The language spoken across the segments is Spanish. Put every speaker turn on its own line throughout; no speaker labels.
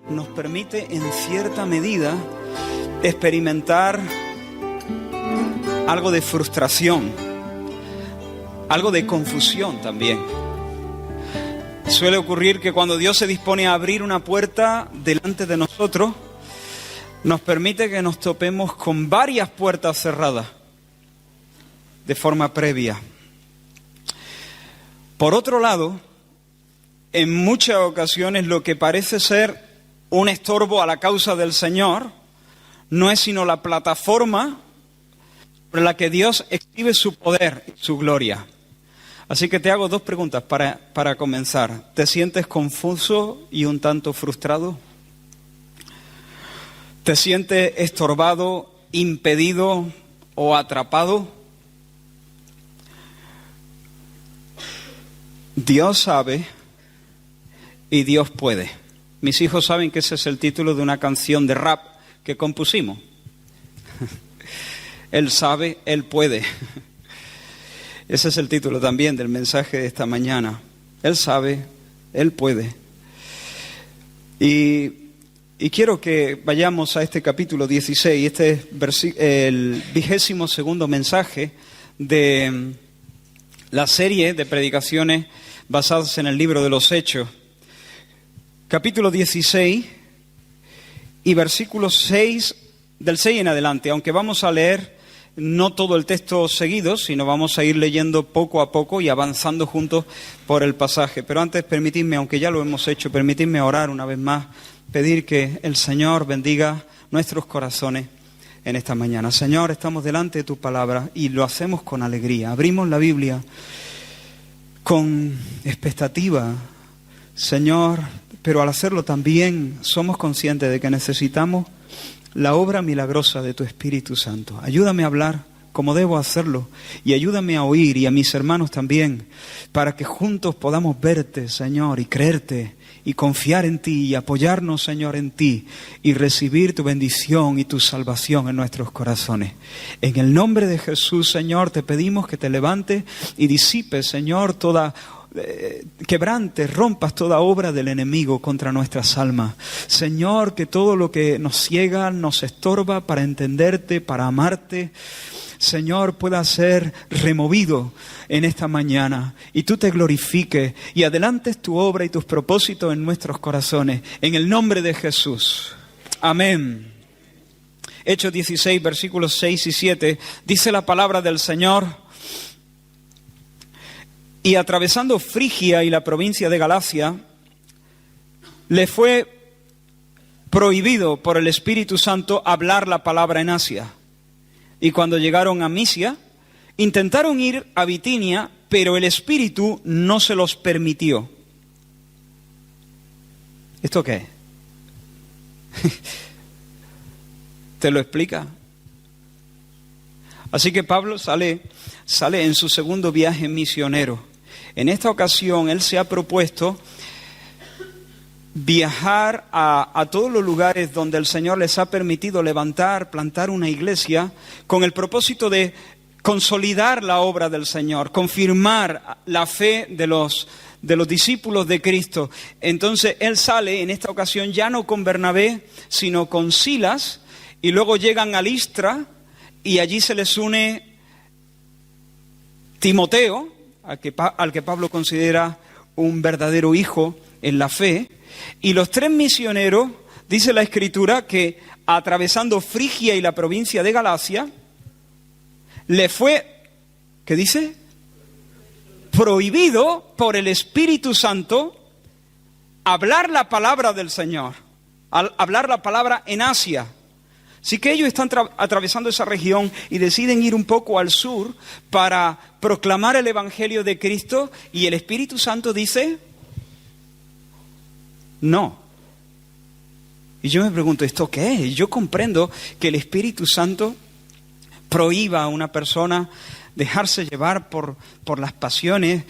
nos permite en cierta medida experimentar algo de frustración, algo de confusión también. Suele ocurrir que cuando Dios se dispone a abrir una puerta delante de nosotros, nos permite que nos topemos con varias puertas cerradas de forma previa. Por otro lado, en muchas ocasiones lo que parece ser un estorbo a la causa del Señor no es sino la plataforma sobre la que Dios exhibe su poder y su gloria. Así que te hago dos preguntas para comenzar. ¿Te sientes confuso y un tanto frustrado? ¿Te sientes estorbado, impedido o atrapado? Dios sabe y Dios puede. Mis hijos saben que ese es el título de una canción de rap que compusimos. Él sabe, Él puede. Ese es el título también del mensaje de esta mañana. Él sabe, Él puede. Y quiero que vayamos a este capítulo 16. Este es el 22º mensaje de la serie de predicaciones basadas en el libro de los Hechos. Capítulo 16 y versículos 6, del 6 en adelante, aunque vamos a leer no todo el texto seguido, sino vamos a ir leyendo poco a poco y avanzando juntos por el pasaje. Pero antes permitidme, aunque ya lo hemos hecho, permitidme orar una vez más, pedir que el Señor bendiga nuestros corazones en esta mañana. Señor, estamos delante de tu palabra y lo hacemos con alegría. Abrimos la Biblia con expectativa, Señor, pero al hacerlo también somos conscientes de que necesitamos la obra milagrosa de tu Espíritu Santo. Ayúdame a hablar como debo hacerlo y ayúdame a oír, y a mis hermanos también, para que juntos podamos verte, Señor, y creerte y confiar en ti y apoyarnos, Señor, en ti y recibir tu bendición y tu salvación en nuestros corazones. En el nombre de Jesús, Señor, te pedimos que te levantes y disipes, Señor, quebrantes, rompas toda obra del enemigo contra nuestras almas. Señor, que todo lo que nos ciega, nos estorba para entenderte, para amarte, Señor, pueda ser removido en esta mañana y tú te glorifiques y adelantes tu obra y tus propósitos en nuestros corazones. En el nombre de Jesús. Amén. Hechos 16, versículos 6 y 7, dice la palabra del Señor: y atravesando Frigia y la provincia de Galacia, le fue prohibido por el Espíritu Santo hablar la palabra en Asia. Y cuando llegaron a Misia, intentaron ir a Bitinia, pero el Espíritu no se los permitió. ¿Esto qué es? ¿Te lo explica? Así que Pablo sale en su segundo viaje misionero. En esta ocasión él se ha propuesto viajar a todos los lugares donde el Señor les ha permitido plantar una iglesia, con el propósito de consolidar la obra del Señor, confirmar la fe de los discípulos de Cristo. Entonces él sale en esta ocasión ya no con Bernabé, sino con Silas, y luego llegan a Listra, y allí se les une Timoteo, al que Pablo considera un verdadero hijo en la fe. Y los tres misioneros, dice la Escritura, que atravesando Frigia y la provincia de Galacia, le fue, ¿qué dice? Prohibido por el Espíritu Santo hablar la palabra del Señor, hablar la palabra en Asia. Así que ellos están atravesando esa región y deciden ir un poco al sur para proclamar el Evangelio de Cristo, y el Espíritu Santo dice: no. Y yo me pregunto, ¿esto qué es? Yo comprendo que el Espíritu Santo prohíba a una persona dejarse llevar por las pasiones,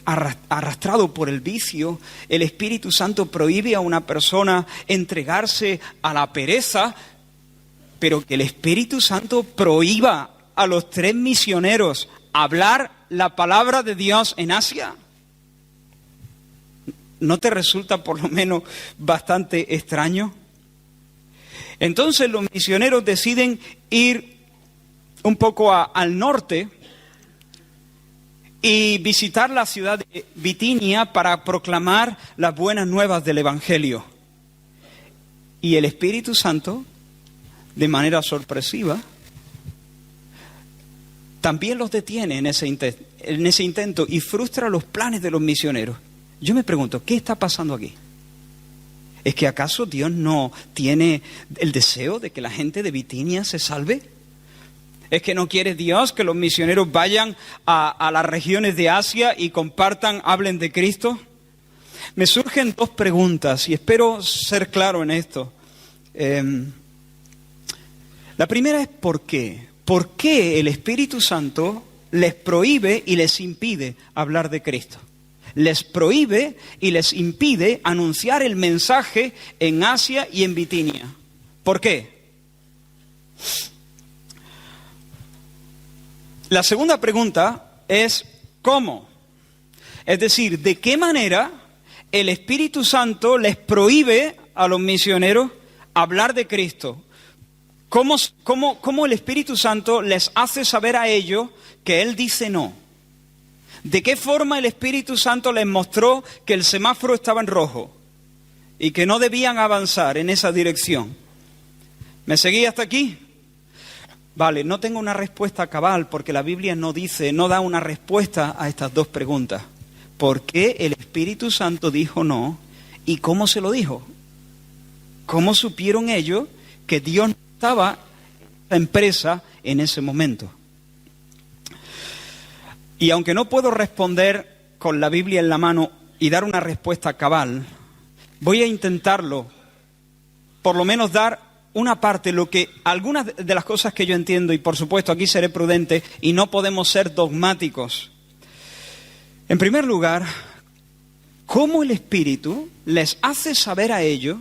arrastrado por el vicio. El Espíritu Santo prohíbe a una persona entregarse a la pereza, pero que el Espíritu Santo prohíba a los tres misioneros hablar la palabra de Dios en Asia. ¿No te resulta por lo menos bastante extraño? Entonces los misioneros deciden ir un poco al norte y visitar la ciudad de Bitinia para proclamar las buenas nuevas del Evangelio. Y el Espíritu Santo, de manera sorpresiva, también los detiene en ese intento y frustra los planes de los misioneros. Yo me pregunto, ¿qué está pasando aquí? ¿Es que acaso Dios no tiene el deseo de que la gente de Bitinia se salve? ¿Es que no quiere Dios que los misioneros vayan a las regiones de Asia y compartan, hablen de Cristo? Me surgen dos preguntas y espero ser claro en esto. La primera es ¿por qué? ¿Por qué el Espíritu Santo les prohíbe y les impide hablar de Cristo? Les prohíbe y les impide anunciar el mensaje en Asia y en Bitinia. ¿Por qué? La segunda pregunta es ¿cómo? Es decir, ¿de qué manera el Espíritu Santo les prohíbe a los misioneros hablar de Cristo? ¿Cómo el Espíritu Santo les hace saber a ellos que Él dice no? ¿De qué forma el Espíritu Santo les mostró que el semáforo estaba en rojo y que no debían avanzar en esa dirección? ¿Me seguí hasta aquí? Vale, no tengo una respuesta cabal porque la Biblia no da una respuesta a estas dos preguntas. ¿Por qué el Espíritu Santo dijo no y cómo se lo dijo? ¿Cómo supieron ellos que Dios no estaba en la empresa en ese momento? Y aunque no puedo responder con la Biblia en la mano y dar una respuesta cabal, voy a intentarlo, por lo menos dar una parte, algunas de las cosas que yo entiendo, y por supuesto aquí seré prudente y no podemos ser dogmáticos. En primer lugar, ¿cómo el Espíritu les hace saber a ellos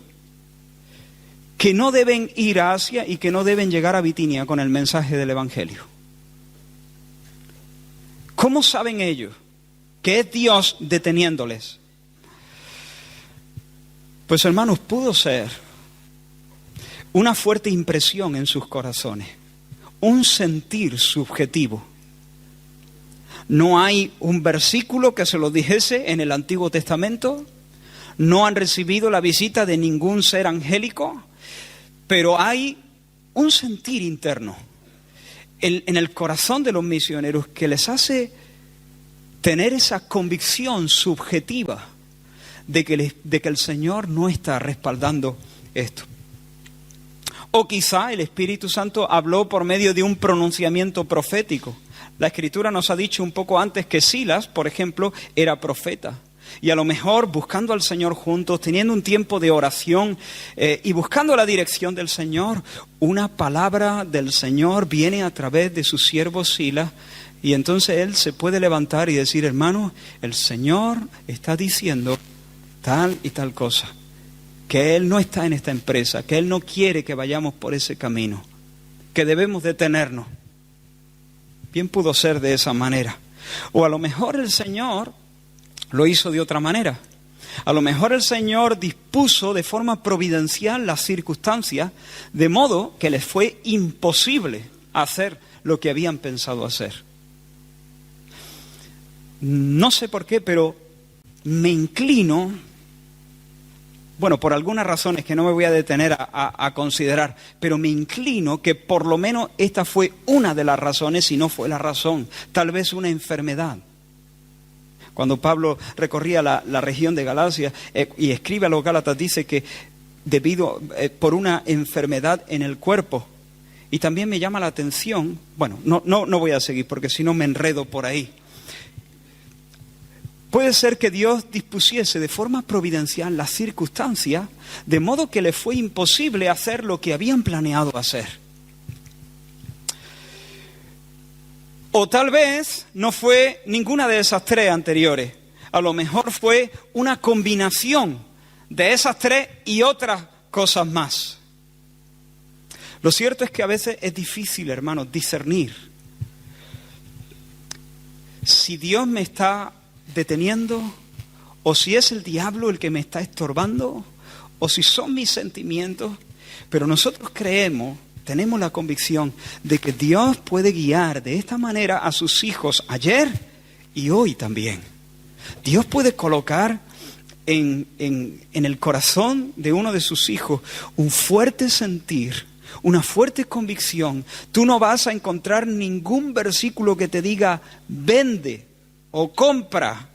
que no deben ir a Asia y que no deben llegar a Bitinia con el mensaje del Evangelio? ¿Cómo saben ellos que es Dios deteniéndoles? Pues hermanos, pudo ser una fuerte impresión en sus corazones, un sentir subjetivo. No hay un versículo que se lo dijese en el Antiguo Testamento, no han recibido la visita de ningún ser angélico, pero hay un sentir interno en el corazón de los misioneros que les hace tener esa convicción subjetiva de que el Señor no está respaldando esto. O quizá el Espíritu Santo habló por medio de un pronunciamiento profético. La Escritura nos ha dicho un poco antes que Silas, por ejemplo, era profeta. Y a lo mejor buscando al Señor juntos, teniendo un tiempo de oración y buscando la dirección del Señor, una palabra del Señor viene a través de su siervo Silas y entonces él se puede levantar y decir, hermano, el Señor está diciendo tal y tal cosa, que Él no está en esta empresa, que Él no quiere que vayamos por ese camino, que debemos detenernos. Bien pudo ser de esa manera. O a lo mejor el Señor lo hizo de otra manera. A lo mejor el Señor dispuso de forma providencial las circunstancias, de modo que les fue imposible hacer lo que habían pensado hacer. No sé por qué, pero me inclino, bueno, por algunas razones que no me voy a detener a considerar, pero me inclino que por lo menos esta fue una de las razones, si no fue la razón, tal vez una enfermedad. Cuando Pablo recorría la región de Galacia y escribe a los Gálatas, dice que por una enfermedad en el cuerpo. Y también me llama la atención, bueno, no voy a seguir porque si no me enredo por ahí. Puede ser que Dios dispusiese de forma providencial las circunstancias, de modo que les fue imposible hacer lo que habían planeado hacer. O tal vez no fue ninguna de esas tres anteriores. A lo mejor fue una combinación de esas tres y otras cosas más. Lo cierto es que a veces es difícil, hermanos, discernir si Dios me está deteniendo o si es el diablo el que me está estorbando, o si son mis sentimientos. Pero nosotros creemos, tenemos la convicción de que Dios puede guiar de esta manera a sus hijos ayer y hoy también. Dios puede colocar en el corazón de uno de sus hijos un fuerte sentir, una fuerte convicción. Tú no vas a encontrar ningún versículo que te diga vende o compra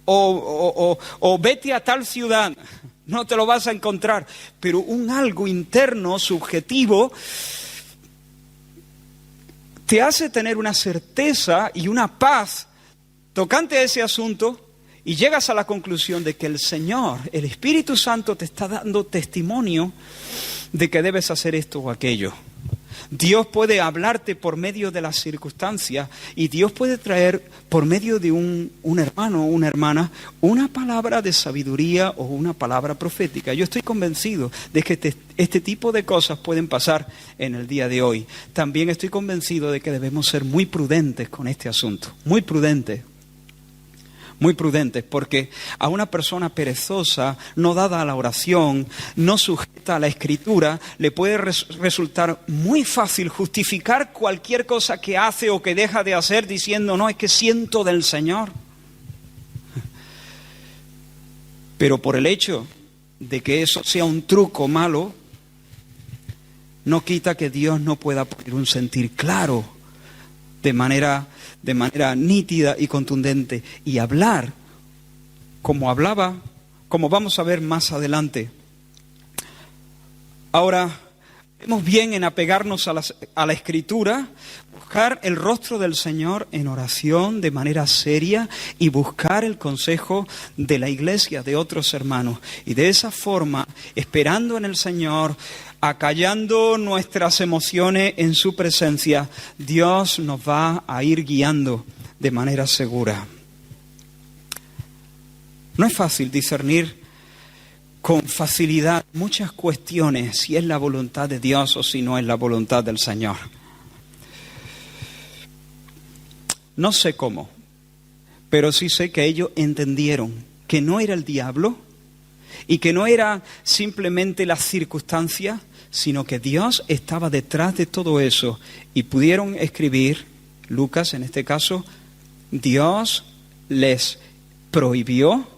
o vete a tal ciudad. No te lo vas a encontrar, pero un algo interno, subjetivo, te hace tener una certeza y una paz tocante a ese asunto, y llegas a la conclusión de que el Señor, el Espíritu Santo, te está dando testimonio de que debes hacer esto o aquello. Dios puede hablarte por medio de las circunstancias, y Dios puede traer por medio de un hermano o una hermana una palabra de sabiduría o una palabra profética. Yo estoy convencido de que este tipo de cosas pueden pasar en el día de hoy. También estoy convencido de que debemos ser muy prudentes con este asunto, muy prudentes, porque a una persona perezosa, no dada a la oración, no sujeta a la Escritura, le puede resultar muy fácil justificar cualquier cosa que hace o que deja de hacer diciendo, no, es que siento del Señor. Pero por el hecho de que eso sea un truco malo, no quita que Dios no pueda poner un sentir claro de manera nítida y contundente, y hablar como hablaba, como vamos a ver más adelante. Ahora, vemos bien en apegarnos a la Escritura, buscar el rostro del Señor en oración de manera seria y buscar el consejo de la iglesia, de otros hermanos. Y de esa forma, esperando en el Señor, acallando nuestras emociones en su presencia, Dios nos va a ir guiando de manera segura. No es fácil discernir con facilidad muchas cuestiones, si es la voluntad de Dios o si no es la voluntad del Señor. No sé cómo, pero sí sé que ellos entendieron que no era el diablo y que no era simplemente las circunstancias, sino que Dios estaba detrás de todo eso, y pudieron escribir, Lucas en este caso, Dios les prohibió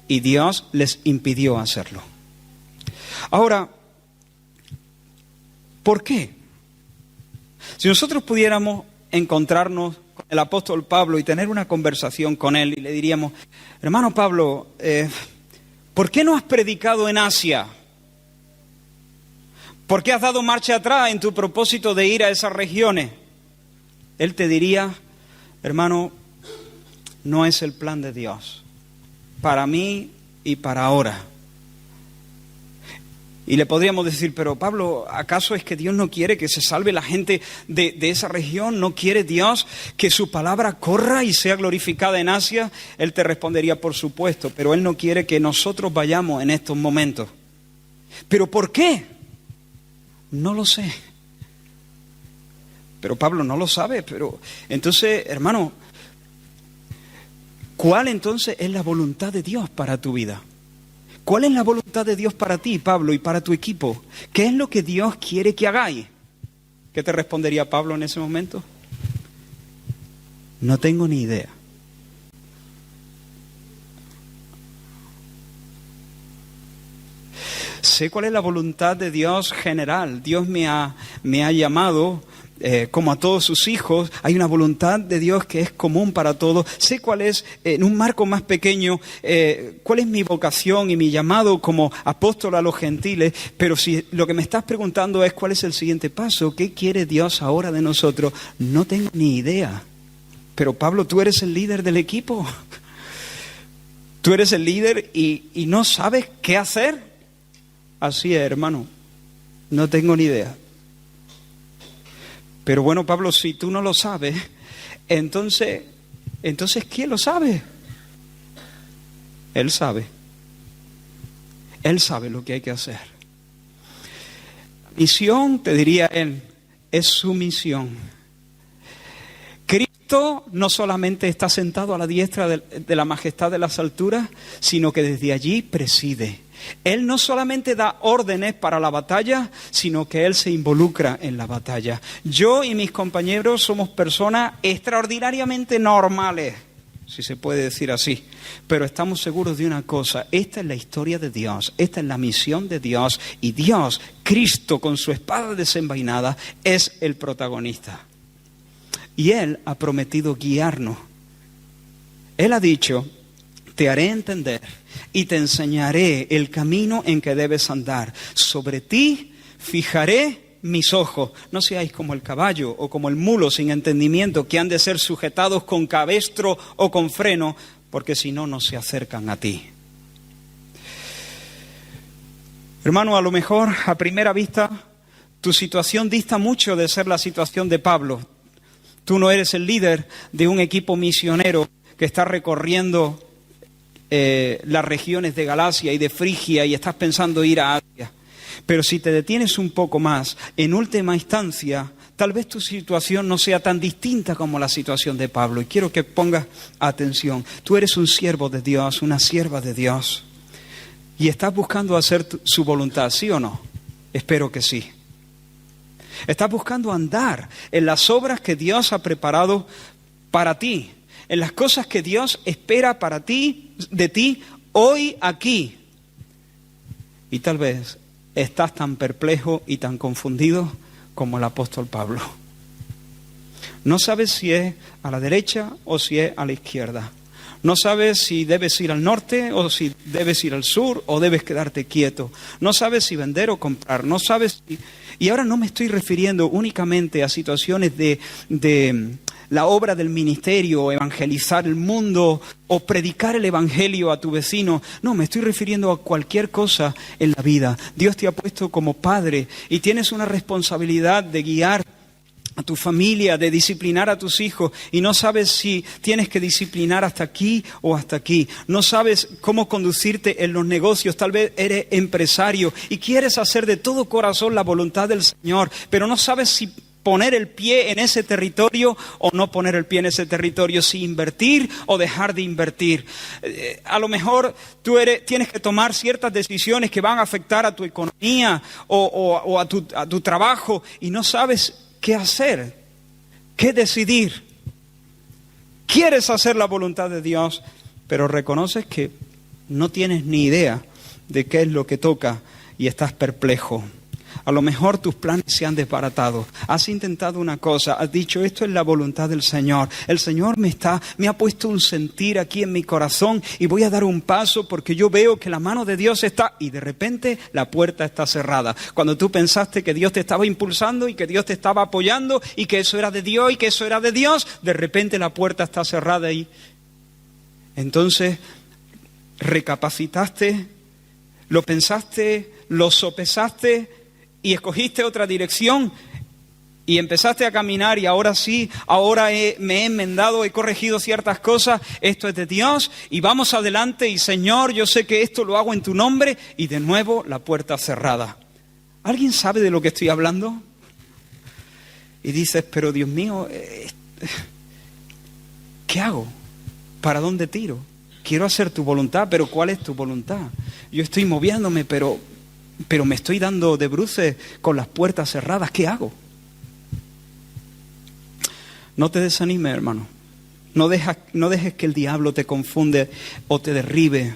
y Dios les impidió hacerlo. Ahora, ¿por qué? Si nosotros pudiéramos encontrarnos con el apóstol Pablo y tener una conversación con él, y le diríamos, hermano Pablo, ¿por qué no has predicado en Asia? ¿Por qué has dado marcha atrás en tu propósito de ir a esas regiones? Él te diría, hermano, no es el plan de Dios para mí y para ahora. Y le podríamos decir, pero Pablo, ¿acaso es que Dios no quiere que se salve la gente de esa región? ¿No quiere Dios que su palabra corra y sea glorificada en Asia? Él te respondería, por supuesto, pero Él no quiere que nosotros vayamos en estos momentos. ¿Pero por qué? No lo sé. Pero Pablo no lo sabe. Pero entonces, hermano, ¿cuál entonces es la voluntad de Dios para tu vida? ¿Cuál es la voluntad de Dios para ti, Pablo, y para tu equipo? ¿Qué es lo que Dios quiere que hagáis? ¿Qué te respondería Pablo en ese momento? No tengo ni idea. Sé cuál es la voluntad de Dios general. Dios me ha llamado, como a todos sus hijos. Hay una voluntad de Dios que es común para todos. Sé cuál es, en un marco más pequeño, cuál es mi vocación y mi llamado como apóstol a los gentiles. Pero si lo que me estás preguntando es cuál es el siguiente paso, ¿qué quiere Dios ahora de nosotros? No tengo ni idea. Pero Pablo, tú eres el líder del equipo. Tú eres el líder y no sabes qué hacer. Así es, hermano. No tengo ni idea. Pero bueno, Pablo, si tú no lo sabes, entonces ¿quién lo sabe? Él sabe. Él sabe lo que hay que hacer. Misión, te diría él, es su misión. Cristo Cristo no solamente está sentado a la diestra de la majestad de las alturas, sino que desde allí preside. Él no solamente da órdenes para la batalla, sino que Él se involucra en la batalla. Yo y mis compañeros somos personas extraordinariamente normales, si se puede decir así, pero estamos seguros de una cosa: esta es la historia de Dios, esta es la misión de Dios, y Dios, Cristo con su espada desenvainada, es el protagonista. Y Él ha prometido guiarnos. Él ha dicho: te haré entender y te enseñaré el camino en que debes andar. Sobre ti fijaré mis ojos. No seáis como el caballo o como el mulo sin entendimiento, que han de ser sujetados con cabestro o con freno, porque si no, no se acercan a ti. Hermano, a lo mejor a primera vista tu situación dista mucho de ser la situación de Pablo. Tú no eres el líder de un equipo misionero que está recorriendo las regiones de Galacia y de Frigia y estás pensando ir a Asia. Pero si te detienes un poco más, en última instancia, tal vez tu situación no sea tan distinta como la situación de Pablo. Y quiero que pongas atención. Tú eres un siervo de Dios, una sierva de Dios. Y estás buscando hacer su voluntad, ¿sí o no? Espero que sí. Estás buscando andar en las obras que Dios ha preparado para ti, en las cosas que Dios espera para ti, de ti, hoy, aquí. Y tal vez estás tan perplejo y tan confundido como el apóstol Pablo. No sabes si es a la derecha o si es a la izquierda. No sabes si debes ir al norte o si debes ir al sur o debes quedarte quieto. No sabes si vender o comprar. No sabes si... Y ahora no me estoy refiriendo únicamente a situaciones de la obra del ministerio, evangelizar el mundo o predicar el evangelio a tu vecino. No, me estoy refiriendo a cualquier cosa en la vida. Dios te ha puesto como padre y tienes una responsabilidad de guiar a tu familia, de disciplinar a tus hijos, y no sabes si tienes que disciplinar hasta aquí o hasta aquí. No sabes cómo conducirte en los negocios. Tal vez eres empresario y quieres hacer de todo corazón la voluntad del Señor, pero no sabes si poner el pie en ese territorio o no poner el pie en ese territorio, si invertir o dejar de invertir. A lo mejor tienes que tomar ciertas decisiones que van a afectar a tu economía o a tu trabajo y no sabes qué hacer, qué decidir. Quieres hacer la voluntad de Dios, pero reconoces que no tienes ni idea de qué es lo que toca y estás perplejo. A lo mejor tus planes se han desbaratado. Has intentado una cosa, has dicho: esto es la voluntad del Señor. El Señor me ha puesto un sentir aquí en mi corazón y voy a dar un paso porque yo veo que la mano de Dios está... Y de repente la puerta está cerrada. Cuando tú pensaste que Dios te estaba impulsando y que Dios te estaba apoyando y que eso era de Dios y que eso era de Dios, de repente la puerta está cerrada y entonces recapacitaste, lo pensaste, lo sopesaste y escogiste otra dirección y empezaste a caminar y ahora sí, me he enmendado, he corregido ciertas cosas, esto es de Dios y vamos adelante y Señor, yo sé que esto lo hago en tu nombre, y de nuevo la puerta cerrada. ¿Alguien sabe de lo que estoy hablando? Y dices: pero Dios mío, ¿qué hago? ¿Para dónde tiro? Quiero hacer tu voluntad, pero ¿cuál es tu voluntad? Yo estoy moviéndome, pero me estoy dando de bruces con las puertas cerradas. ¿Qué hago? No te desanimes, hermano. No dejes que el diablo te confunde o te derribe.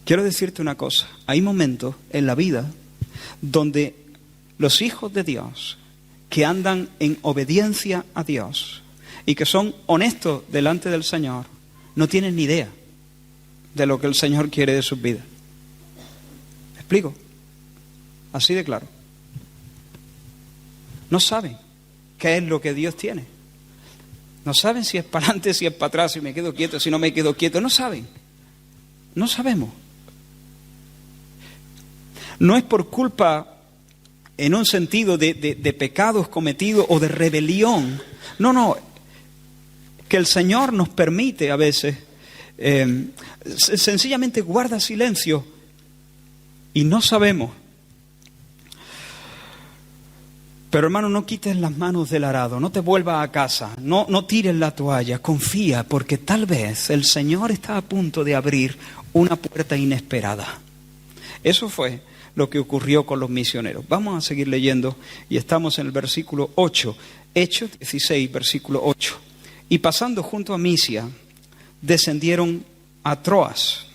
Quiero decirte una cosa. Hay momentos en la vida donde los hijos de Dios que andan en obediencia a Dios y que son honestos delante del Señor no tienen ni idea de lo que el Señor quiere de sus vidas. ¿Me explico? Así de claro. No saben qué es lo que Dios tiene. No saben si es para adelante, si es para atrás, si me quedo quieto, si no me quedo quieto. No saben. No sabemos. No es por culpa, en un sentido, de pecados cometidos o de rebelión. No. Que el Señor nos permite a veces, sencillamente guarda silencio. Y no sabemos. Pero hermano, no quites las manos del arado, no te vuelvas a casa, no tires la toalla, confía, porque tal vez el Señor está a punto de abrir una puerta inesperada. Eso fue lo que ocurrió con los misioneros. Vamos a seguir leyendo y estamos en el versículo 8, Hechos 16, versículo 8. Y pasando junto a Misia, descendieron a Troas.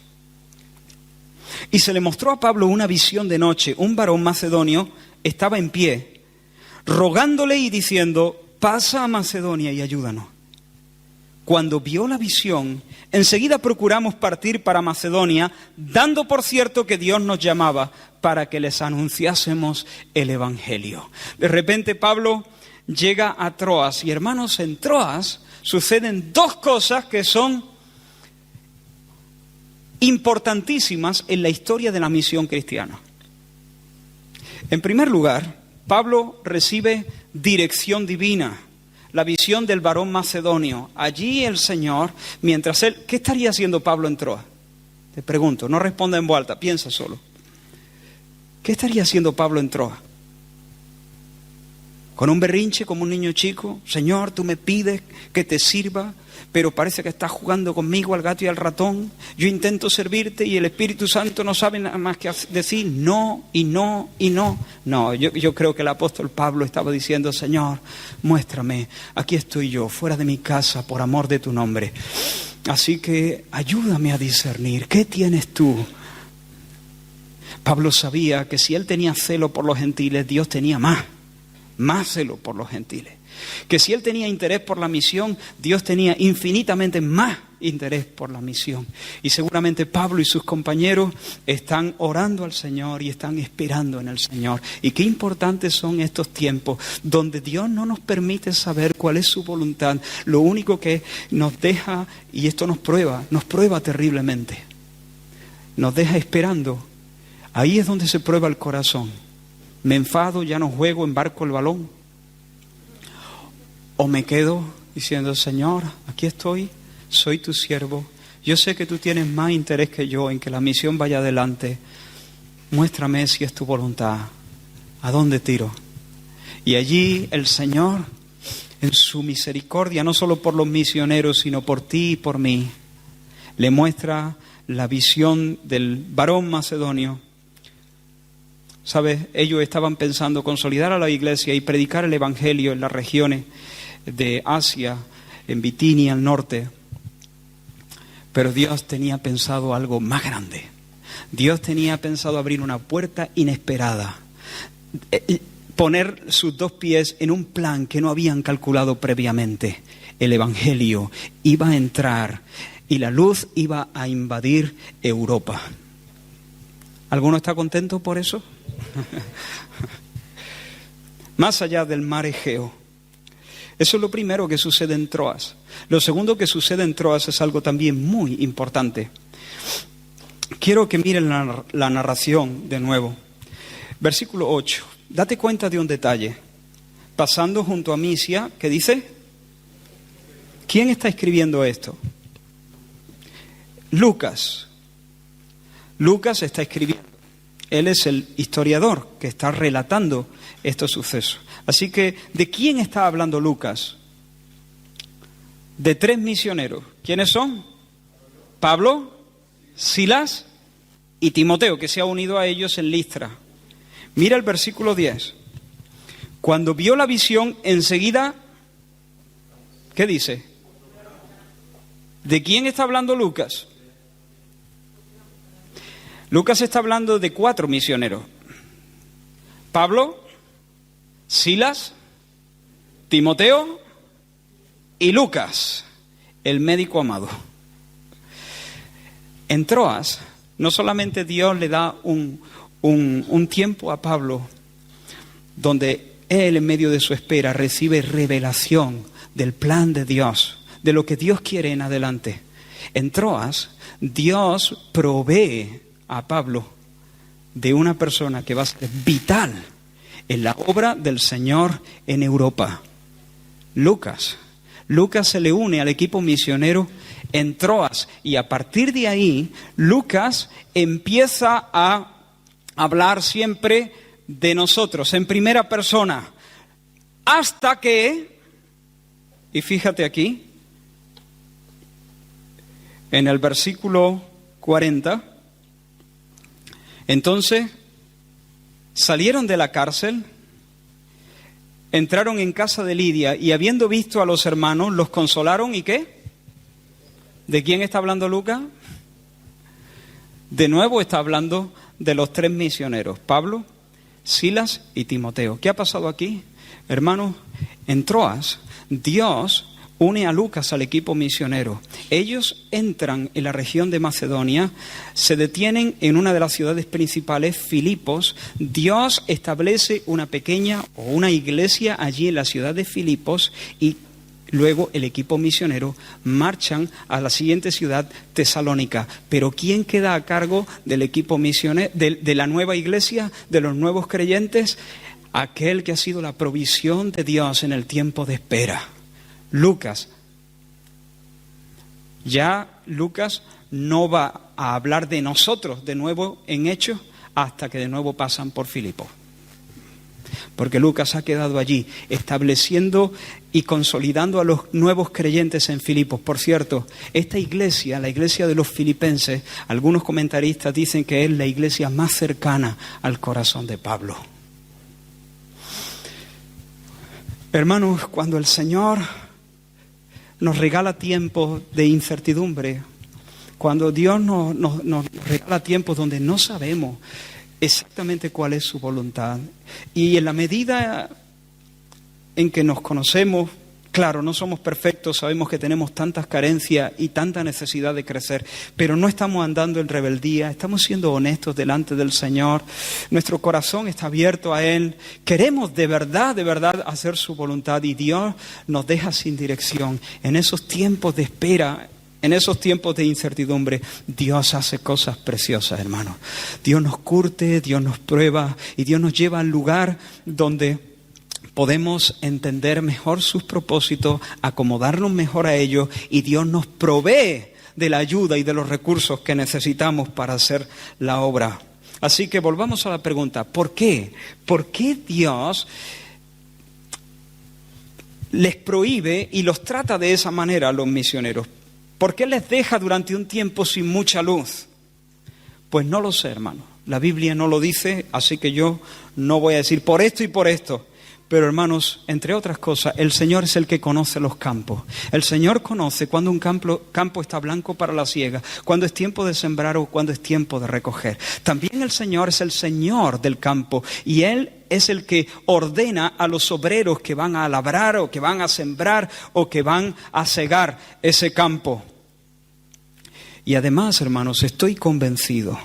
Y se le mostró a Pablo una visión de noche. Un varón macedonio estaba en pie, rogándole y diciendo: pasa a Macedonia y ayúdanos. Cuando vio la visión, enseguida procuramos partir para Macedonia, dando por cierto que Dios nos llamaba para que les anunciásemos el Evangelio. De repente Pablo llega a Troas y, hermanos, en Troas suceden dos cosas que son importantísimas en la historia de la misión cristiana. En primer lugar, Pablo recibe dirección divina, la visión del varón macedonio. Allí el Señor, mientras él... ¿Qué estaría haciendo Pablo en Troas? Te pregunto, no responda en voz alta, piensa solo. ¿Qué estaría haciendo Pablo en Troas? Con un berrinche como un niño chico: Señor, tú me pides que te sirva, pero parece que estás jugando conmigo al gato y al ratón. Yo intento servirte y el Espíritu Santo no sabe nada más que decir no y no y no. No, yo creo que el apóstol Pablo estaba diciendo: Señor, muéstrame, aquí estoy yo, fuera de mi casa, por amor de tu nombre. Así que ayúdame a discernir, ¿qué tienes tú? Pablo sabía que si él tenía celo por los gentiles, Dios tenía más celo por los gentiles. Que si él tenía interés por la misión, Dios tenía infinitamente más interés por la misión. Y seguramente Pablo y sus compañeros están orando al Señor y están esperando en el Señor. Y qué importantes son estos tiempos donde Dios no nos permite saber cuál es su voluntad. Lo único que nos deja, y esto nos prueba terriblemente, nos deja esperando. Ahí es donde se prueba el corazón. Me enfado, ya no juego, embarco el balón. O me quedo diciendo: Señor, aquí estoy, soy tu siervo. Yo sé que tú tienes más interés que yo en que la misión vaya adelante. Muéstrame si es tu voluntad. ¿A dónde tiro? Y allí el Señor, en su misericordia, no solo por los misioneros, sino por ti y por mí, le muestra la visión del varón macedonio. ¿Sabes? Ellos estaban pensando consolidar a la iglesia y predicar el Evangelio en las regiones de Asia, en Bitinia, al norte. Pero Dios tenía pensado algo más grande. Dios tenía pensado abrir una puerta inesperada. Poner sus dos pies en un plan que no habían calculado previamente. El Evangelio iba a entrar y la luz iba a invadir Europa. ¿Alguno está contento por eso? Más allá del mar Egeo. Eso es lo primero que sucede en Troas. Lo segundo que sucede en Troas es algo también muy importante. Quiero que miren la narración de nuevo. Versículo 8. Date cuenta de un detalle. Pasando junto a Misia, ¿qué dice? ¿Quién está escribiendo esto? Lucas. Lucas está escribiendo. Él es el historiador que está relatando estos sucesos. Así que, ¿de quién está hablando Lucas? De 3 misioneros. ¿Quiénes son? Pablo, Silas y Timoteo, que se ha unido a ellos en Listra. Mira el versículo 10. Cuando vio la visión, enseguida, ¿qué dice? ¿De quién está hablando Lucas? Lucas está hablando de 4 misioneros. Pablo, Silas, Timoteo y Lucas, el médico amado. En Troas, no solamente Dios le da un tiempo a Pablo, donde él en medio de su espera recibe revelación del plan de Dios, de lo que Dios quiere en adelante. En Troas, Dios provee a Pablo de una persona que va a ser vital en la obra del Señor en Europa. Lucas se le une al equipo misionero en Troas y a partir de ahí Lucas empieza a hablar siempre de nosotros en primera persona. hasta que, y fíjate aquí, en el versículo 40, entonces salieron de la cárcel, entraron en casa de Lidia y habiendo visto a los hermanos, los consolaron. ¿Y qué? ¿De quién está hablando Lucas? De nuevo está hablando de los 3 misioneros, Pablo, Silas y Timoteo. ¿Qué ha pasado aquí? Hermanos, en Troas, Dios une a Lucas al equipo misionero. Ellos entran en la región de Macedonia, se detienen en una de las ciudades principales, Filipos. Dios establece una pequeña o una iglesia allí en la ciudad de Filipos y luego el equipo misionero marchan a la siguiente ciudad, Tesalónica. Pero ¿quién queda a cargo del equipo misionero, de la nueva iglesia, de los nuevos creyentes? Aquel que ha sido la provisión de Dios en el tiempo de espera. Lucas. Ya Lucas no va a hablar de nosotros de nuevo en Hechos hasta que de nuevo pasan por Filipos. Porque Lucas ha quedado allí estableciendo y consolidando a los nuevos creyentes en Filipos. Por cierto, esta iglesia, la iglesia de los filipenses, algunos comentaristas dicen que es la iglesia más cercana al corazón de Pablo. Hermanos, cuando el Señor nos regala tiempos de incertidumbre, cuando Dios nos regala tiempos donde no sabemos exactamente cuál es su voluntad, y en la medida en que nos conocemos, claro, no somos perfectos, sabemos que tenemos tantas carencias y tanta necesidad de crecer, pero no estamos andando en rebeldía, estamos siendo honestos delante del Señor, nuestro corazón está abierto a Él, queremos de verdad hacer su voluntad y Dios nos deja sin dirección. En esos tiempos de espera, en esos tiempos de incertidumbre, Dios hace cosas preciosas, hermanos. Dios nos curte, Dios nos prueba y Dios nos lleva al lugar donde podemos entender mejor sus propósitos, acomodarnos mejor a ellos y Dios nos provee de la ayuda y de los recursos que necesitamos para hacer la obra. Así que volvamos a la pregunta, ¿por qué? ¿Por qué Dios les prohíbe y los trata de esa manera a los misioneros? ¿Por qué les deja durante un tiempo sin mucha luz? Pues no lo sé, hermano. La Biblia no lo dice, así que yo no voy a decir por esto y por esto. Pero hermanos, entre otras cosas, el Señor es el que conoce los campos. El Señor conoce cuando un campo está blanco para la siega, cuando es tiempo de sembrar o cuando es tiempo de recoger. También el Señor es el Señor del campo y Él es el que ordena a los obreros que van a labrar o que van a sembrar o que van a segar ese campo. Y además, hermanos, estoy convencido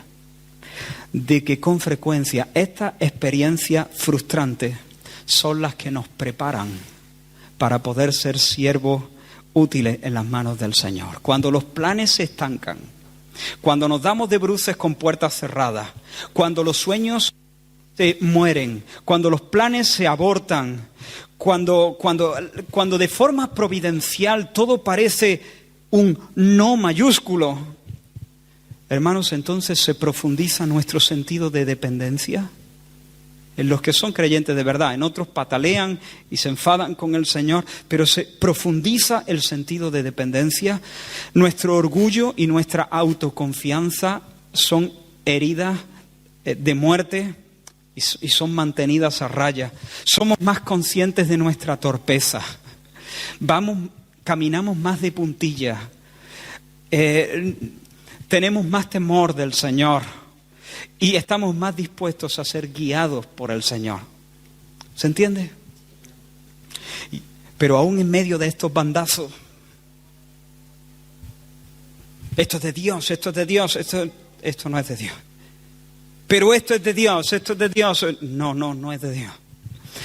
de que con frecuencia esta experiencia frustrante son las que nos preparan para poder ser siervos útiles en las manos del Señor. Cuando los planes se estancan, cuando nos damos de bruces con puertas cerradas, cuando los sueños se mueren, cuando los planes se abortan, cuando de forma providencial todo parece un no mayúsculo, hermanos, entonces se profundiza nuestro sentido de dependencia. En los que son creyentes de verdad, en otros patalean y se enfadan con el Señor, pero se profundiza el sentido de dependencia. Nuestro orgullo y nuestra autoconfianza son heridas de muerte y son mantenidas a raya. Somos más conscientes de nuestra torpeza. Caminamos más de puntillas. Tenemos más temor del Señor. Y estamos más dispuestos a ser guiados por el Señor. ¿Se entiende? Pero aún en medio de estos bandazos, esto es de Dios, esto es de Dios, esto no es de Dios. Pero esto es de Dios, esto es de Dios. No es de Dios.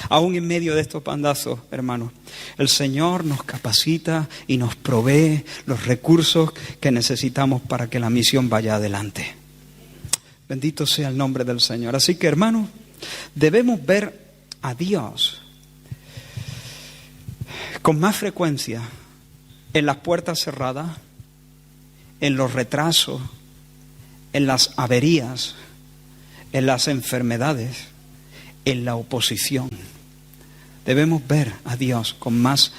Aún en medio de estos bandazos, hermanos, el Señor nos capacita y nos provee los recursos que necesitamos para que la misión vaya adelante. Bendito sea el nombre del Señor. Así que, hermanos, debemos ver a Dios con más frecuencia en las puertas cerradas, en los retrasos, en las averías, en las enfermedades, en la oposición. Debemos ver a Dios con más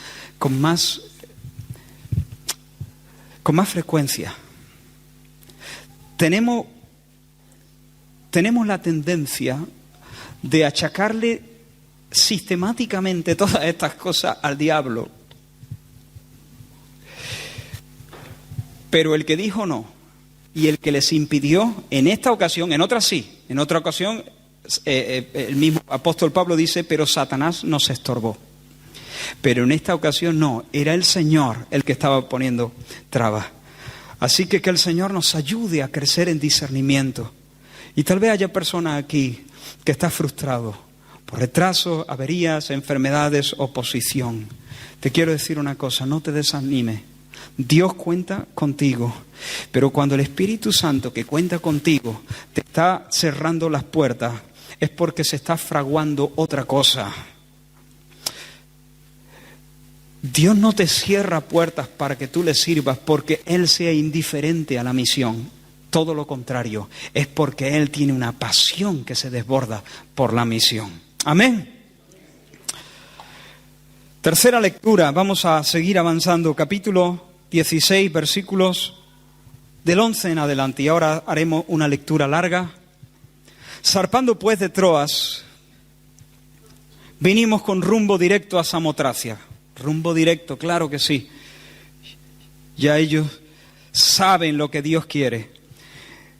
frecuencia. Tenemos la tendencia de achacarle sistemáticamente todas estas cosas al diablo. Pero el que dijo no y el que les impidió, en esta ocasión, en otra sí, en otra ocasión, el mismo apóstol Pablo dice, pero Satanás nos estorbó. Pero en esta ocasión no, era el Señor el que estaba poniendo trabas. Así que el Señor nos ayude a crecer en discernimiento. Y tal vez haya personas aquí que están frustrados por retrasos, averías, enfermedades, oposición. Te quiero decir una cosa, no te desanimes. Dios cuenta contigo, pero cuando el Espíritu Santo que cuenta contigo te está cerrando las puertas, es porque se está fraguando otra cosa. Dios no te cierra puertas para que tú le sirvas porque Él sea indiferente a la misión. Todo lo contrario, es porque Él tiene una pasión que se desborda por la misión. Amén. Tercera lectura, vamos a seguir avanzando, capítulo 16, versículos del 11 en adelante. Y ahora haremos una lectura larga. Zarpando pues de Troas, vinimos con rumbo directo a Samotracia. Rumbo directo, claro que sí. Ya ellos saben lo que Dios quiere.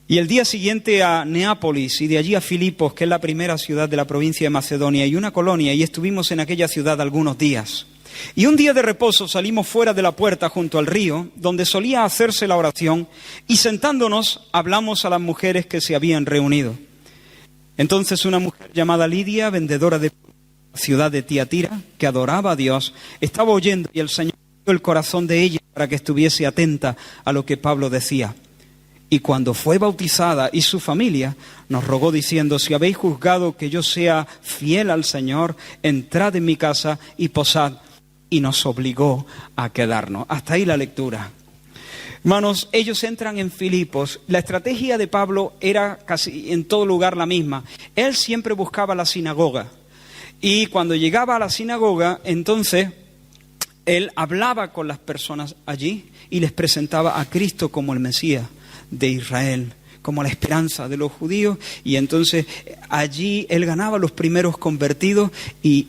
Y el día siguiente a Neápolis y de allí a Filipos, que es la primera ciudad de la provincia de Macedonia, y una colonia, y estuvimos en aquella ciudad algunos días. Y un día de reposo salimos fuera de la puerta junto al río, donde solía hacerse la oración, y sentándonos hablamos a las mujeres que se habían reunido. Entonces una mujer llamada Lidia, vendedora de la ciudad de Tiatira, que adoraba a Dios, estaba oyendo y el Señor dio el corazón de ella para que estuviese atenta a lo que Pablo decía. Y cuando fue bautizada y su familia, nos rogó diciendo, si habéis juzgado que yo sea fiel al Señor, entrad en mi casa y posad. Y nos obligó a quedarnos. Hasta ahí la lectura. Hermanos, ellos entran en Filipos. La estrategia de Pablo era casi en todo lugar la misma. Él siempre buscaba la sinagoga. Y cuando llegaba a la sinagoga, entonces él hablaba con las personas allí y les presentaba a Cristo como el Mesías de Israel, como la esperanza de los judíos. Y entonces allí él ganaba los primeros convertidos y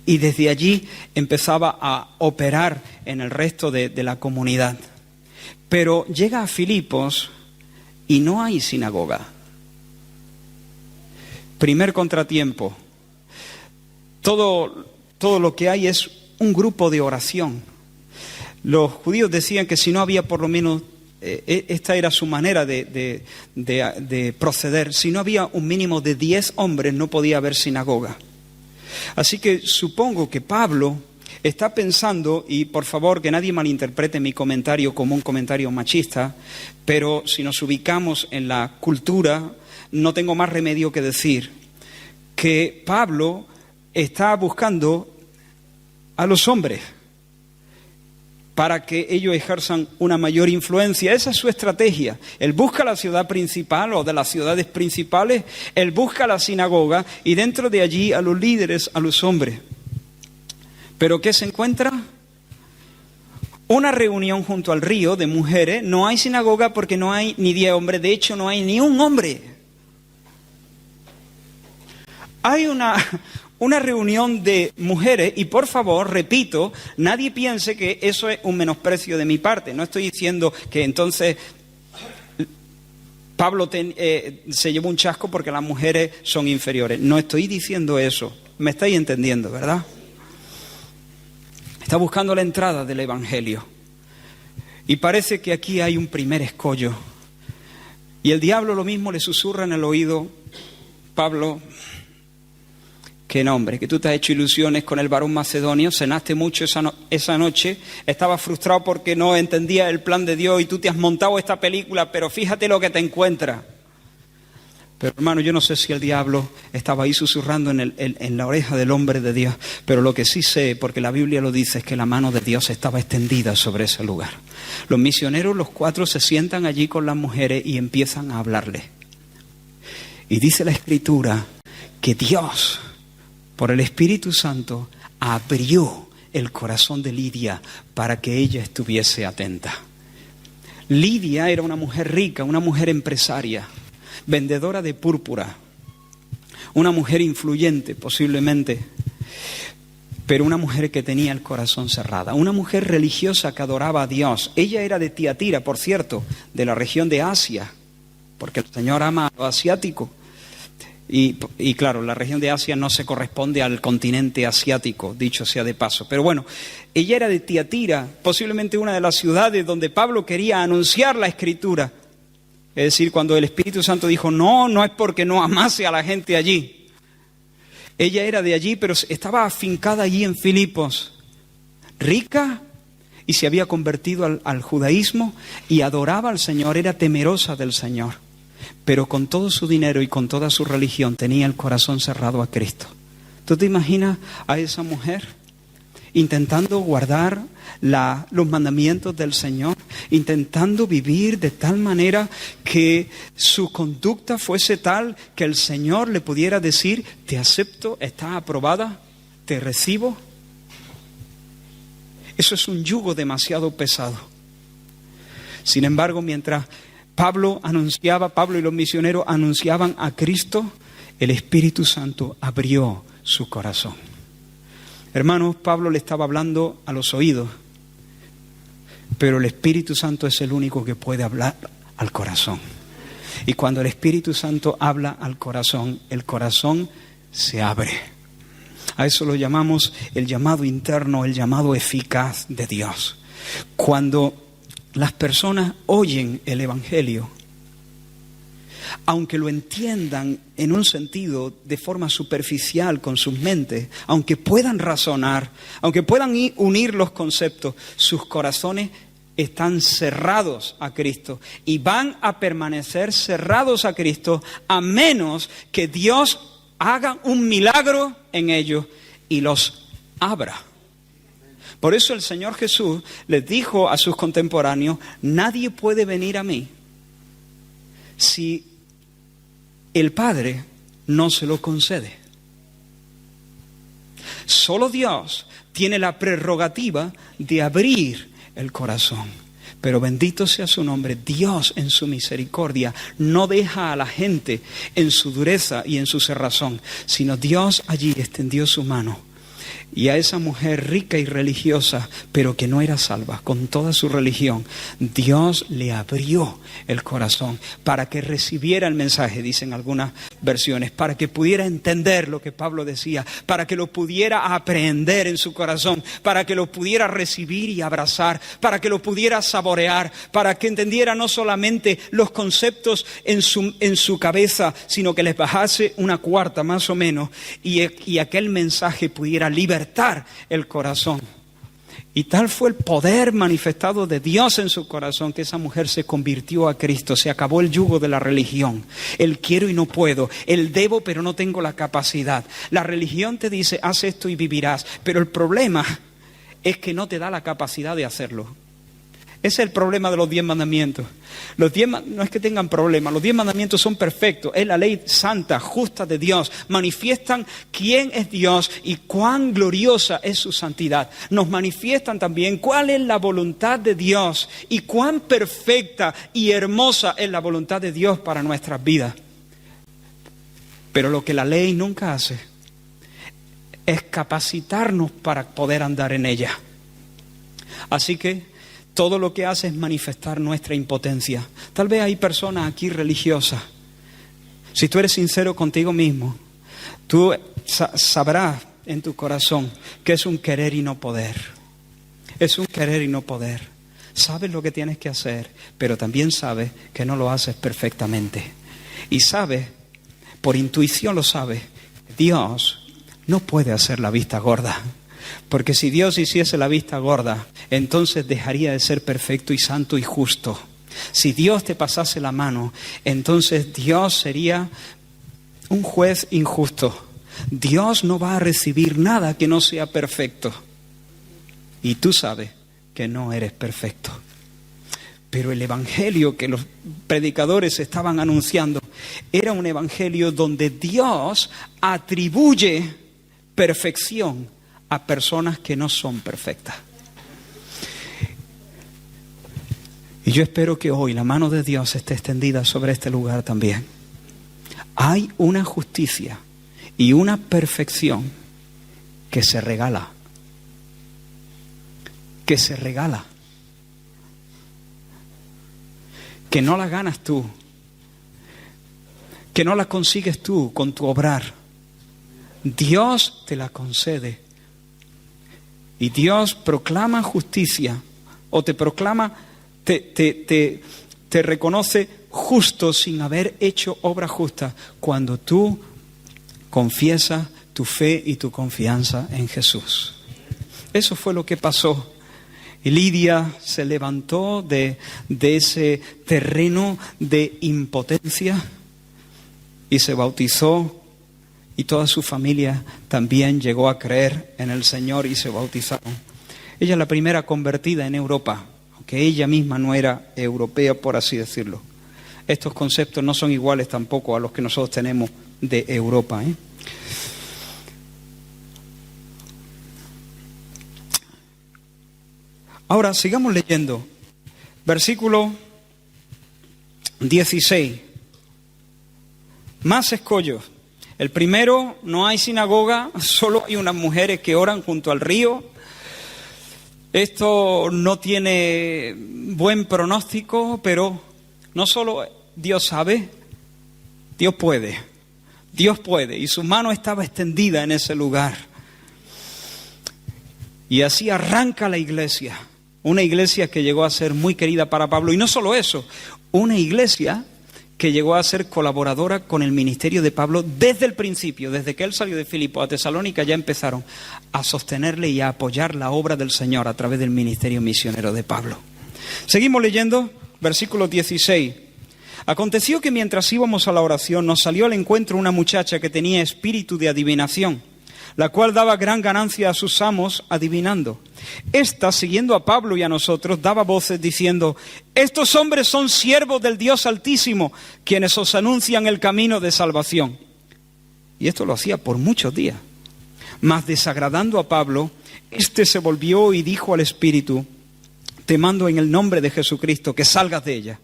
desde allí empezaba a operar en el resto de la comunidad. Pero llega a Filipos y no hay sinagoga. Primer contratiempo. Todo lo que hay es un grupo de oración. Los judíos decían que si no había por lo menos, esta era su manera de proceder, si no había un mínimo de 10 hombres no podía haber sinagoga. Así que supongo que Pablo está pensando, y por favor que nadie malinterprete mi comentario como un comentario machista, pero si nos ubicamos en la cultura, no tengo más remedio que decir que Pablo está buscando a los hombres para que ellos ejerzan una mayor influencia. Esa es su estrategia. Él busca la ciudad principal o de las ciudades principales, él busca la sinagoga y dentro de allí a los líderes, a los hombres. ¿Pero qué se encuentra? Una reunión junto al río de mujeres. No hay sinagoga porque no hay ni 10 hombres. De hecho, no hay ni un hombre. Hay una reunión de mujeres y por favor, repito, nadie piense que eso es un menosprecio de mi parte. No estoy diciendo que entonces Pablo se llevó un chasco porque las mujeres son inferiores. No estoy diciendo eso. Me estáis entendiendo, ¿verdad? Está buscando la entrada del Evangelio. Y parece que aquí hay un primer escollo. Y el diablo lo mismo le susurra en el oído, Pablo, qué nombre, que tú te has hecho ilusiones con el varón macedonio, cenaste mucho esa noche, estabas frustrado porque no entendías el plan de Dios y tú te has montado esta película, pero fíjate lo que te encuentras. Pero hermano, yo no sé si el diablo estaba ahí susurrando en la oreja del hombre de Dios, pero lo que sí sé, porque la Biblia lo dice, es que la mano de Dios estaba extendida sobre ese lugar. Los misioneros, los 4, se sientan allí con las mujeres y empiezan a hablarle. Y dice la Escritura que Dios por el Espíritu Santo, abrió el corazón de Lidia para que ella estuviese atenta. Lidia era una mujer rica, una mujer empresaria, vendedora de púrpura, una mujer influyente posiblemente, pero una mujer que tenía el corazón cerrado, una mujer religiosa que adoraba a Dios. Ella era de Tiatira, por cierto, de la región de Asia, porque el Señor ama a lo asiático. Y claro, la región de Asia no se corresponde al continente asiático, dicho sea de paso. Pero bueno, ella era de Tiatira, posiblemente una de las ciudades donde Pablo quería anunciar la Escritura. Es decir, cuando el Espíritu Santo dijo, no es porque no amase a la gente allí. Ella era de allí, pero estaba afincada allí en Filipos, rica, y se había convertido al judaísmo y adoraba al Señor, era temerosa del Señor. Pero con todo su dinero y con toda su religión tenía el corazón cerrado a Cristo. ¿Tú te imaginas a esa mujer intentando guardar los mandamientos del Señor, intentando vivir de tal manera que su conducta fuese tal que el Señor le pudiera decir, te acepto, estás aprobada, te recibo? Eso es un yugo demasiado pesado. Sin embargo, mientras Pablo y los misioneros anunciaban a Cristo, el Espíritu Santo abrió su corazón. Hermanos, Pablo le estaba hablando a los oídos, pero el Espíritu Santo es el único que puede hablar al corazón. Y cuando el Espíritu Santo habla al corazón, el corazón se abre. A eso lo llamamos el llamado interno, el llamado eficaz de Dios. Cuando las personas oyen el Evangelio, aunque lo entiendan en un sentido de forma superficial con sus mentes, aunque puedan razonar, aunque puedan unir los conceptos, sus corazones están cerrados a Cristo y van a permanecer cerrados a Cristo a menos que Dios haga un milagro en ellos y los abra. Por eso el Señor Jesús les dijo a sus contemporáneos, nadie puede venir a mí si el Padre no se lo concede. Solo Dios tiene la prerrogativa de abrir el corazón. Pero bendito sea su nombre, Dios en su misericordia no deja a la gente en su dureza y en su cerrazón, sino Dios allí extendió su mano. Y a esa mujer rica y religiosa, pero que no era salva, con toda su religión, Dios le abrió el corazón para que recibiera el mensaje, dicen algunas versiones, para que pudiera entender lo que Pablo decía, para que lo pudiera aprehender en su corazón, para que lo pudiera recibir y abrazar, para que lo pudiera saborear, para que entendiera no solamente los conceptos en su cabeza, sino que les bajase una cuarta más o menos y aquel mensaje pudiera libertar el corazón. Y tal fue el poder manifestado de Dios en su corazón que esa mujer se convirtió a Cristo. Se acabó el yugo de la religión. El quiero y no puedo. El debo pero no tengo la capacidad. La religión te dice haz esto y vivirás. Pero el problema es que no te da la capacidad de hacerlo. Ese es el problema de los 10 mandamientos. No es que tengan problemas, los 10 mandamientos son perfectos. Es la ley santa, justa de Dios. Manifiestan quién es Dios y cuán gloriosa es su santidad. Nos manifiestan también cuál es la voluntad de Dios y cuán perfecta y hermosa es la voluntad de Dios para nuestras vidas. Pero lo que la ley nunca hace es capacitarnos para poder andar en ella. Así que todo lo que hace es manifestar nuestra impotencia. Tal vez hay personas aquí religiosas. Si tú eres sincero contigo mismo, tú sabrás en tu corazón que es un querer y no poder. Es un querer y no poder. Sabes lo que tienes que hacer, pero también sabes que no lo haces perfectamente. Y sabes, por intuición lo sabes, Dios no puede hacer la vista gorda. Porque si Dios hiciese la vista gorda, entonces dejaría de ser perfecto y santo y justo. Si Dios te pasase la mano, entonces Dios sería un juez injusto. Dios no va a recibir nada que no sea perfecto. Y tú sabes que no eres perfecto. Pero el evangelio que los predicadores estaban anunciando era un evangelio donde Dios atribuye perfección a personas que no son perfectas. Y yo espero que hoy la mano de Dios esté extendida sobre este lugar también. Hay una justicia y una perfección que se regala. Que se regala. Que no la ganas tú. Que no la consigues tú con tu obrar. Dios te la concede. Y Dios proclama justicia o te proclama, te reconoce justo sin haber hecho obra justa cuando tú confiesas tu fe y tu confianza en Jesús. Eso fue lo que pasó. Y Lidia se levantó de ese terreno de impotencia y se bautizó, y toda su familia también llegó a creer en el Señor y se bautizaron. Ella es la primera convertida en Europa, aunque ella misma no era europea, por así decirlo. Estos conceptos no son iguales tampoco a los que nosotros tenemos de Europa, ¿eh? Ahora, sigamos leyendo. Versículo 16. Más escollos. El primero, no hay sinagoga, solo hay unas mujeres que oran junto al río. Esto no tiene buen pronóstico, pero no solo Dios sabe, Dios puede. Dios puede. Y su mano estaba extendida en ese lugar. Y así arranca la iglesia. Una iglesia que llegó a ser muy querida para Pablo. Y no solo eso, una iglesia que llegó a ser colaboradora con el ministerio de Pablo desde el principio. Desde que él salió de Filipos a Tesalónica ya empezaron a sostenerle y a apoyar la obra del Señor a través del ministerio misionero de Pablo. Seguimos leyendo, versículo 16. Aconteció que mientras íbamos a la oración nos salió al encuentro una muchacha que tenía espíritu de adivinación, la cual daba gran ganancia a sus amos adivinando. Esta, siguiendo a Pablo y a nosotros, daba voces diciendo: estos hombres son siervos del Dios Altísimo, quienes os anuncian el camino de salvación. Y esto lo hacía por muchos días. Mas desagradando a Pablo, éste se volvió y dijo al espíritu: te mando en el nombre de Jesucristo que salgas de ella.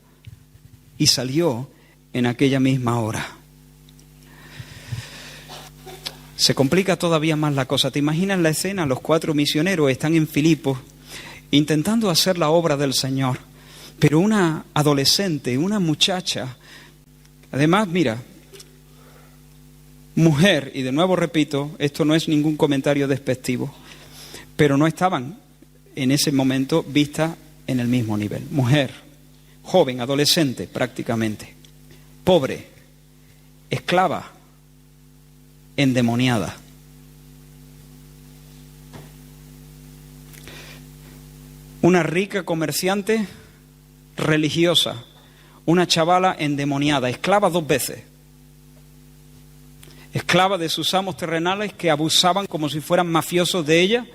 Y salió en aquella misma hora. Se complica todavía más la cosa. ¿Te imaginas la escena? Los 4 misioneros están en Filipos intentando hacer la obra del Señor. Pero una adolescente, una muchacha, además, mira, mujer, y de nuevo repito, esto no es ningún comentario despectivo, pero no estaban en ese momento vistas en el mismo nivel. Mujer, joven, adolescente prácticamente, pobre, esclava, endemoniada. Una rica comerciante religiosa, una chavala endemoniada, esclava 2 veces. Esclava de sus amos terrenales que abusaban como si fueran mafiosos de ella,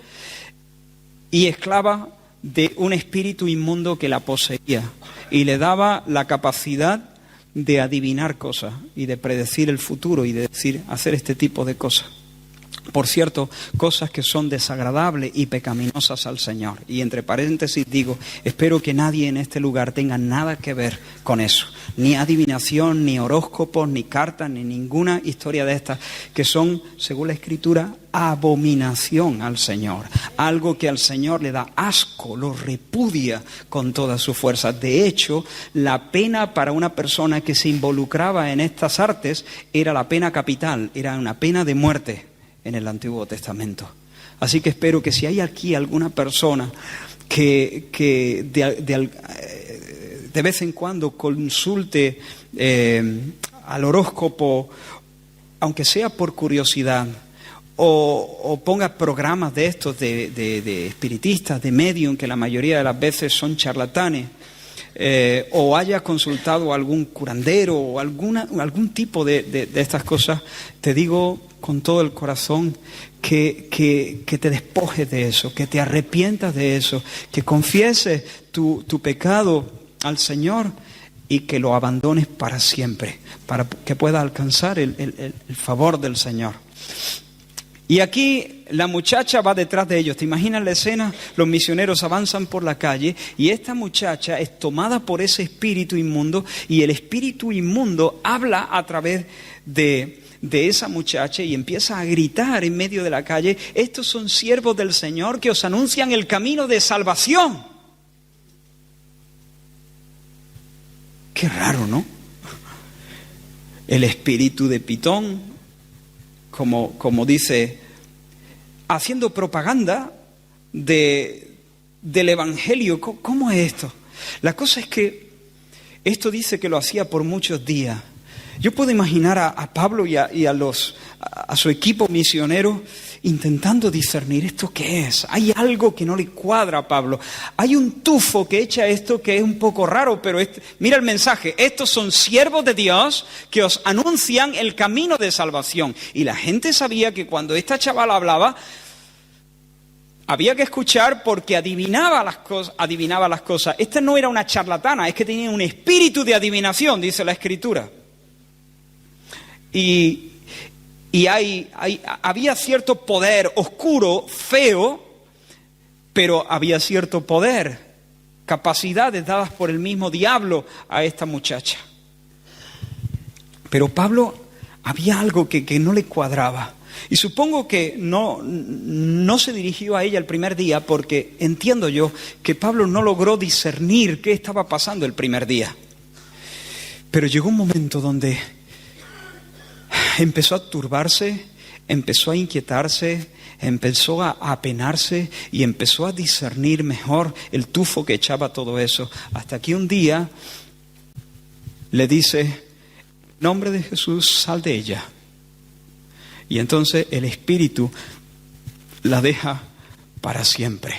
y esclava de un espíritu inmundo que la poseía y le daba la capacidad de adivinar cosas y de predecir el futuro y de hacer este tipo de cosas. Por cierto, cosas que son desagradables y pecaminosas al Señor. Y entre paréntesis digo, espero que nadie en este lugar tenga nada que ver con eso. Ni adivinación, ni horóscopos, ni cartas, ni ninguna historia de estas que son, según la Escritura, abominación al Señor. Algo que al Señor le da asco, lo repudia con toda su fuerza. De hecho, la pena para una persona que se involucraba en estas artes era la pena capital, era una pena de muerte en el Antiguo Testamento. Así que espero que si hay aquí alguna persona que de vez en cuando consulte al horóscopo, aunque sea por curiosidad, o ponga programas de estos de espiritistas, de medium, que la mayoría de las veces son charlatanes, o haya consultado a algún curandero o algún tipo de estas cosas, te digo con todo el corazón que te despojes de eso, que te arrepientas de eso, que confieses tu pecado al Señor y que lo abandones para siempre, para que puedas alcanzar el favor del Señor. Y aquí la muchacha va detrás de ellos. ¿Te imaginas la escena? Los misioneros avanzan por la calle y esta muchacha es tomada por ese espíritu inmundo y el espíritu inmundo habla a través de esa muchacha y empieza a gritar en medio de la calle: estos son siervos del Señor que os anuncian el camino de salvación. Qué raro, ¿no? El espíritu de Pitón, como dice, haciendo propaganda del Evangelio. ¿Cómo es esto? La cosa es que esto dice que lo hacía por muchos días. Yo puedo imaginar a Pablo y a su equipo misionero intentando discernir esto qué es. Hay algo que no le cuadra a Pablo. Hay un tufo que echa esto que es un poco raro, pero mira el mensaje: estos son siervos de Dios que os anuncian el camino de salvación. Y la gente sabía que cuando esta chavala hablaba, había que escuchar porque adivinaba las cosas. Esta no era una charlatana, es que tenía un espíritu de adivinación, dice la Escritura. Y había cierto poder oscuro, feo, pero había cierto poder, capacidades dadas por el mismo diablo a esta muchacha. Pero Pablo, había algo que no le cuadraba. Y supongo que no se dirigió a ella el primer día porque entiendo yo que Pablo no logró discernir qué estaba pasando el primer día. Pero llegó un momento donde empezó a turbarse, empezó a inquietarse, empezó a apenarse y empezó a discernir mejor el tufo que echaba todo eso. Hasta que un día le dice: en nombre de Jesús, sal de ella. Y entonces el espíritu la deja para siempre.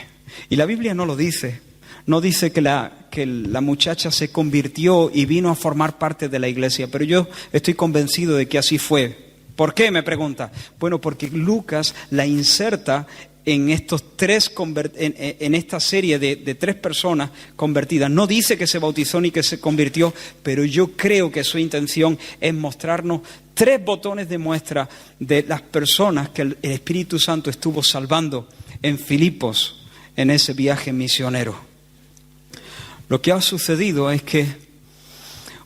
Y la Biblia no lo dice. No dice que la muchacha se convirtió y vino a formar parte de la iglesia, pero yo estoy convencido de que así fue. ¿Por qué?, me pregunta. Bueno, porque Lucas la inserta en en esta serie de 3 personas convertidas. No dice que se bautizó ni que se convirtió, pero yo creo que su intención es mostrarnos 3 botones de muestra de las personas que el Espíritu Santo estuvo salvando en Filipos, en ese viaje misionero. Lo que ha sucedido es que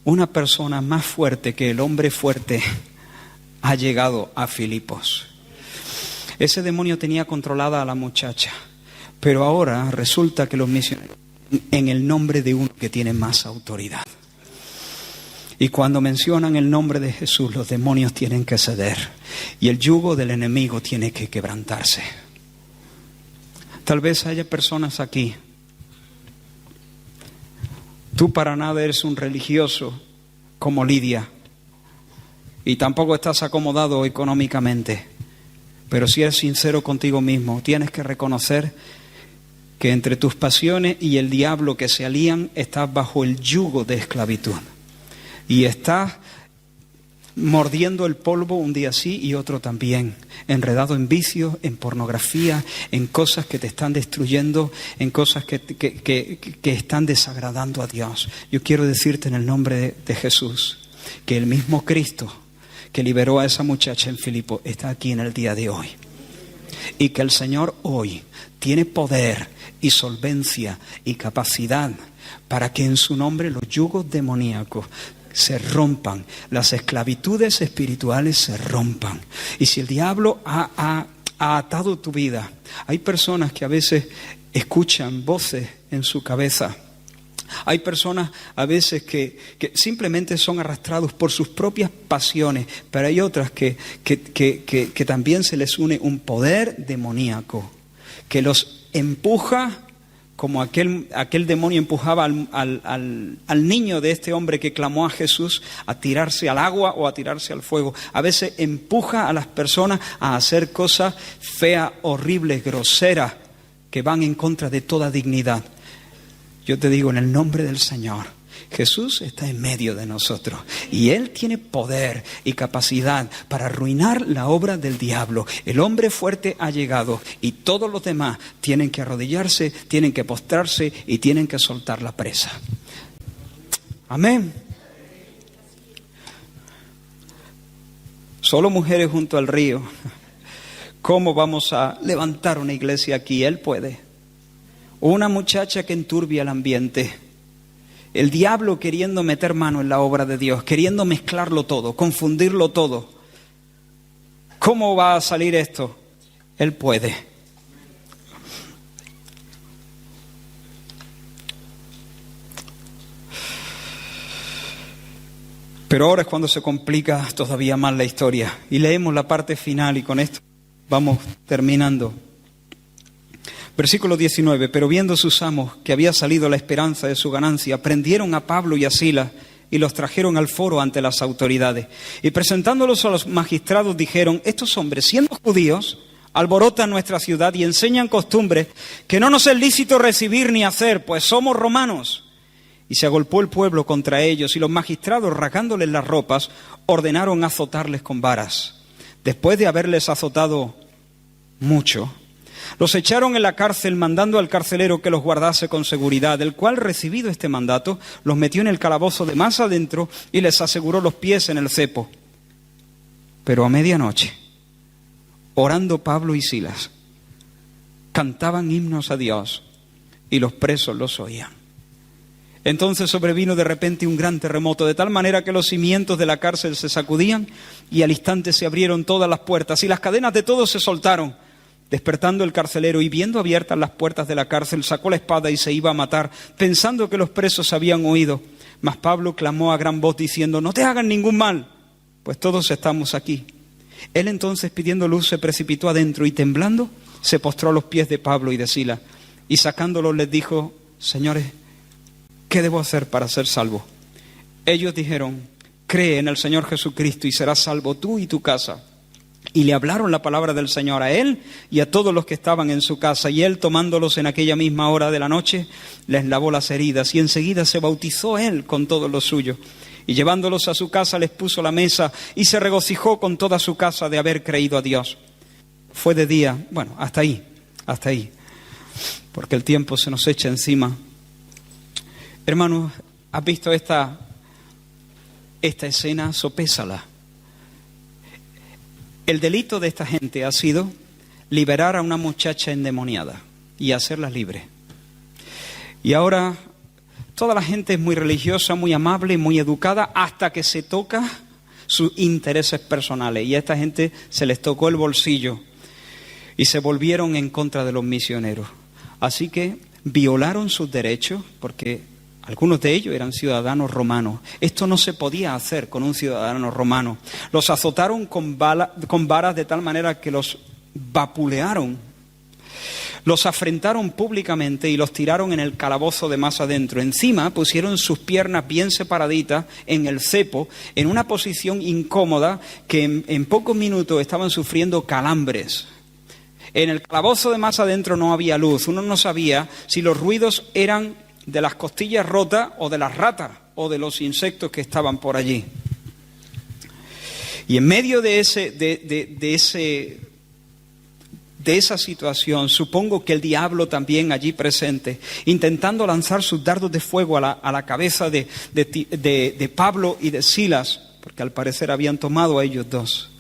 una persona más fuerte que el hombre fuerte ha llegado a Filipos. Ese demonio tenía controlada a la muchacha, pero ahora resulta que los misioneros, en el nombre de uno que tiene más autoridad. Y cuando mencionan el nombre de Jesús, los demonios tienen que ceder y el yugo del enemigo tiene que quebrantarse. Tal vez haya personas aquí. Tú para nada eres un religioso como Lidia y tampoco estás acomodado económicamente. Pero si eres sincero contigo mismo, tienes que reconocer que entre tus pasiones y el diablo que se alían, estás bajo el yugo de esclavitud. Y estás mordiendo el polvo un día sí y otro también, enredado en vicios, en pornografía, en cosas que te están destruyendo, en cosas que están desagradando a Dios. Yo quiero decirte en el nombre de Jesús que el mismo Cristo que liberó a esa muchacha en Filipos está aquí en el día de hoy. Y que el Señor hoy tiene poder y solvencia y capacidad para que en su nombre los yugos demoníacos se rompan, las esclavitudes espirituales se rompan. Y si el diablo ha atado tu vida, hay personas que a veces escuchan voces en su cabeza. Hay personas a veces que simplemente son arrastrados por sus propias pasiones, pero hay otras que también se les une un poder demoníaco que los empuja, como aquel demonio empujaba al niño de este hombre que clamó a Jesús a tirarse al agua o a tirarse al fuego. A veces empuja a las personas a hacer cosas feas, horribles, groseras, que van en contra de toda dignidad. Yo te digo en el nombre del Señor, Jesús está en medio de nosotros y Él tiene poder y capacidad para arruinar la obra del diablo. El hombre fuerte ha llegado y todos los demás tienen que arrodillarse, tienen que postrarse y tienen que soltar la presa. Amén. Solo mujeres junto al río. ¿Cómo vamos a levantar una iglesia aquí? Él puede. Una muchacha que enturbia el ambiente. El diablo queriendo meter mano en la obra de Dios, queriendo mezclarlo todo, confundirlo todo. ¿Cómo va a salir esto? Él puede. Pero ahora es cuando se complica todavía más la historia. Y leemos la parte final y con esto vamos terminando. Versículo 19. Pero viendo sus amos que había salido la esperanza de su ganancia, prendieron a Pablo y a Silas y los trajeron al foro ante las autoridades. Y presentándolos a los magistrados dijeron: estos hombres, siendo judíos, alborotan nuestra ciudad y enseñan costumbres que no nos es lícito recibir ni hacer, pues somos romanos. Y se agolpó el pueblo contra ellos, y los magistrados, rasgándoles las ropas, ordenaron azotarles con varas. Después de haberles azotado mucho, los echaron en la cárcel, mandando al carcelero que los guardase con seguridad, el cual, recibido este mandato, los metió en el calabozo de más adentro y les aseguró los pies en el cepo. Pero a medianoche, orando Pablo y Silas, cantaban himnos a Dios, y los presos los oían. Entonces sobrevino de repente un gran terremoto, de tal manera que los cimientos de la cárcel se sacudían, y al instante se abrieron todas las puertas, y las cadenas de todos se soltaron. Despertando el carcelero y viendo abiertas las puertas de la cárcel, sacó la espada y se iba a matar, pensando que los presos habían huido. Mas Pablo clamó a gran voz diciendo: no te hagan ningún mal, pues todos estamos aquí. Él entonces, pidiendo luz, se precipitó adentro y temblando se postró a los pies de Pablo y de Silas, y sacándolos les dijo: señores, ¿qué debo hacer para ser salvo? Ellos dijeron: cree en el Señor Jesucristo y serás salvo tú y tu casa. Y le hablaron la palabra del Señor a él y a todos los que estaban en su casa. Y él, tomándolos en aquella misma hora de la noche, les lavó las heridas, y enseguida se bautizó él con todos los suyos. Y llevándolos a su casa les puso la mesa, y se regocijó con toda su casa de haber creído a Dios. Fue de día, bueno, hasta ahí, porque el tiempo se nos echa encima. Hermanos, ¿has visto esta escena? Sopésala. El delito de esta gente ha sido liberar a una muchacha endemoniada y hacerla libre. Y ahora toda la gente es muy religiosa, muy amable, muy educada, hasta que se toca sus intereses personales. Y a esta gente se les tocó el bolsillo y se volvieron en contra de los misioneros. Así que violaron sus derechos, porque algunos de ellos eran ciudadanos romanos. Esto no se podía hacer con un ciudadano romano. Los azotaron con varas de tal manera que los vapulearon. Los afrentaron públicamente y los tiraron en el calabozo de más adentro. Encima pusieron sus piernas bien separaditas en el cepo, en una posición incómoda, que en pocos minutos estaban sufriendo calambres. En el calabozo de más adentro no había luz. Uno no sabía si los ruidos eran de las costillas rotas o de las ratas o de los insectos que estaban por allí. Y en medio de esa situación, supongo que el diablo también allí presente, intentando lanzar sus dardos de fuego a la cabeza de Pablo y de Silas, porque al parecer habían tomado a ellos dos,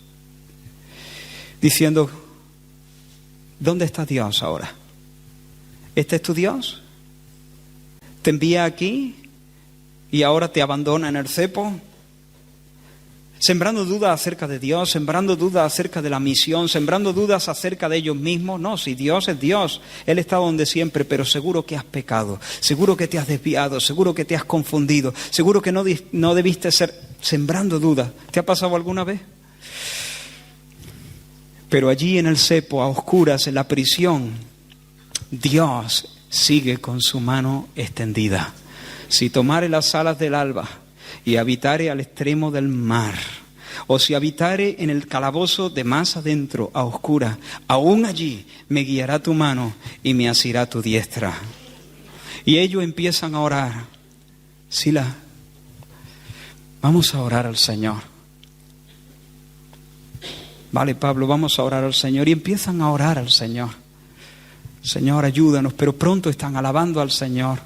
diciendo: ¿dónde está Dios ahora? ¿Este es tu Dios? ¿Te envía aquí y ahora te abandona en el cepo? Sembrando dudas acerca de Dios, sembrando dudas acerca de la misión, sembrando dudas acerca de ellos mismos. No, si Dios es Dios, Él está donde siempre, pero seguro que has pecado, seguro que te has desviado, seguro que te has confundido, seguro que no debiste ser, sembrando dudas. ¿Te ha pasado alguna vez? Pero allí en el cepo, a oscuras, en la prisión, Dios sigue con su mano extendida. Si tomare las alas del alba y habitare al extremo del mar, o si habitare en el calabozo de más adentro, a oscuras, aún allí me guiará tu mano y me asirá tu diestra. Y ellos empiezan a orar. Silas, vamos a orar al Señor. Vale, Pablo, vamos a orar al Señor. Y empiezan a orar al Señor. Señor, ayúdanos, pero pronto están alabando al Señor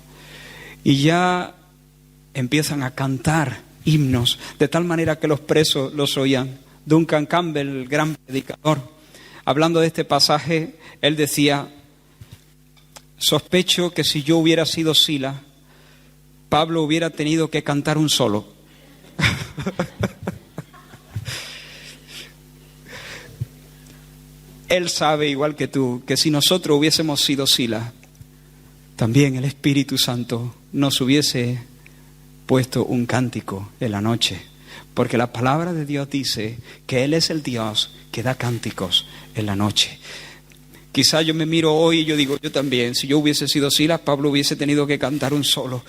y ya empiezan a cantar himnos, de tal manera que los presos los oían. Duncan Campbell, el gran predicador, hablando de este pasaje, él decía: sospecho que si yo hubiera sido Silas, Pablo hubiera tenido que cantar un solo. Él sabe, igual que tú, que si nosotros hubiésemos sido Silas, también el Espíritu Santo nos hubiese puesto un cántico en la noche. Porque la palabra de Dios dice que Él es el Dios que da cánticos en la noche. Quizá yo me miro hoy y yo digo, yo también, si yo hubiese sido Silas, Pablo hubiese tenido que cantar un solo.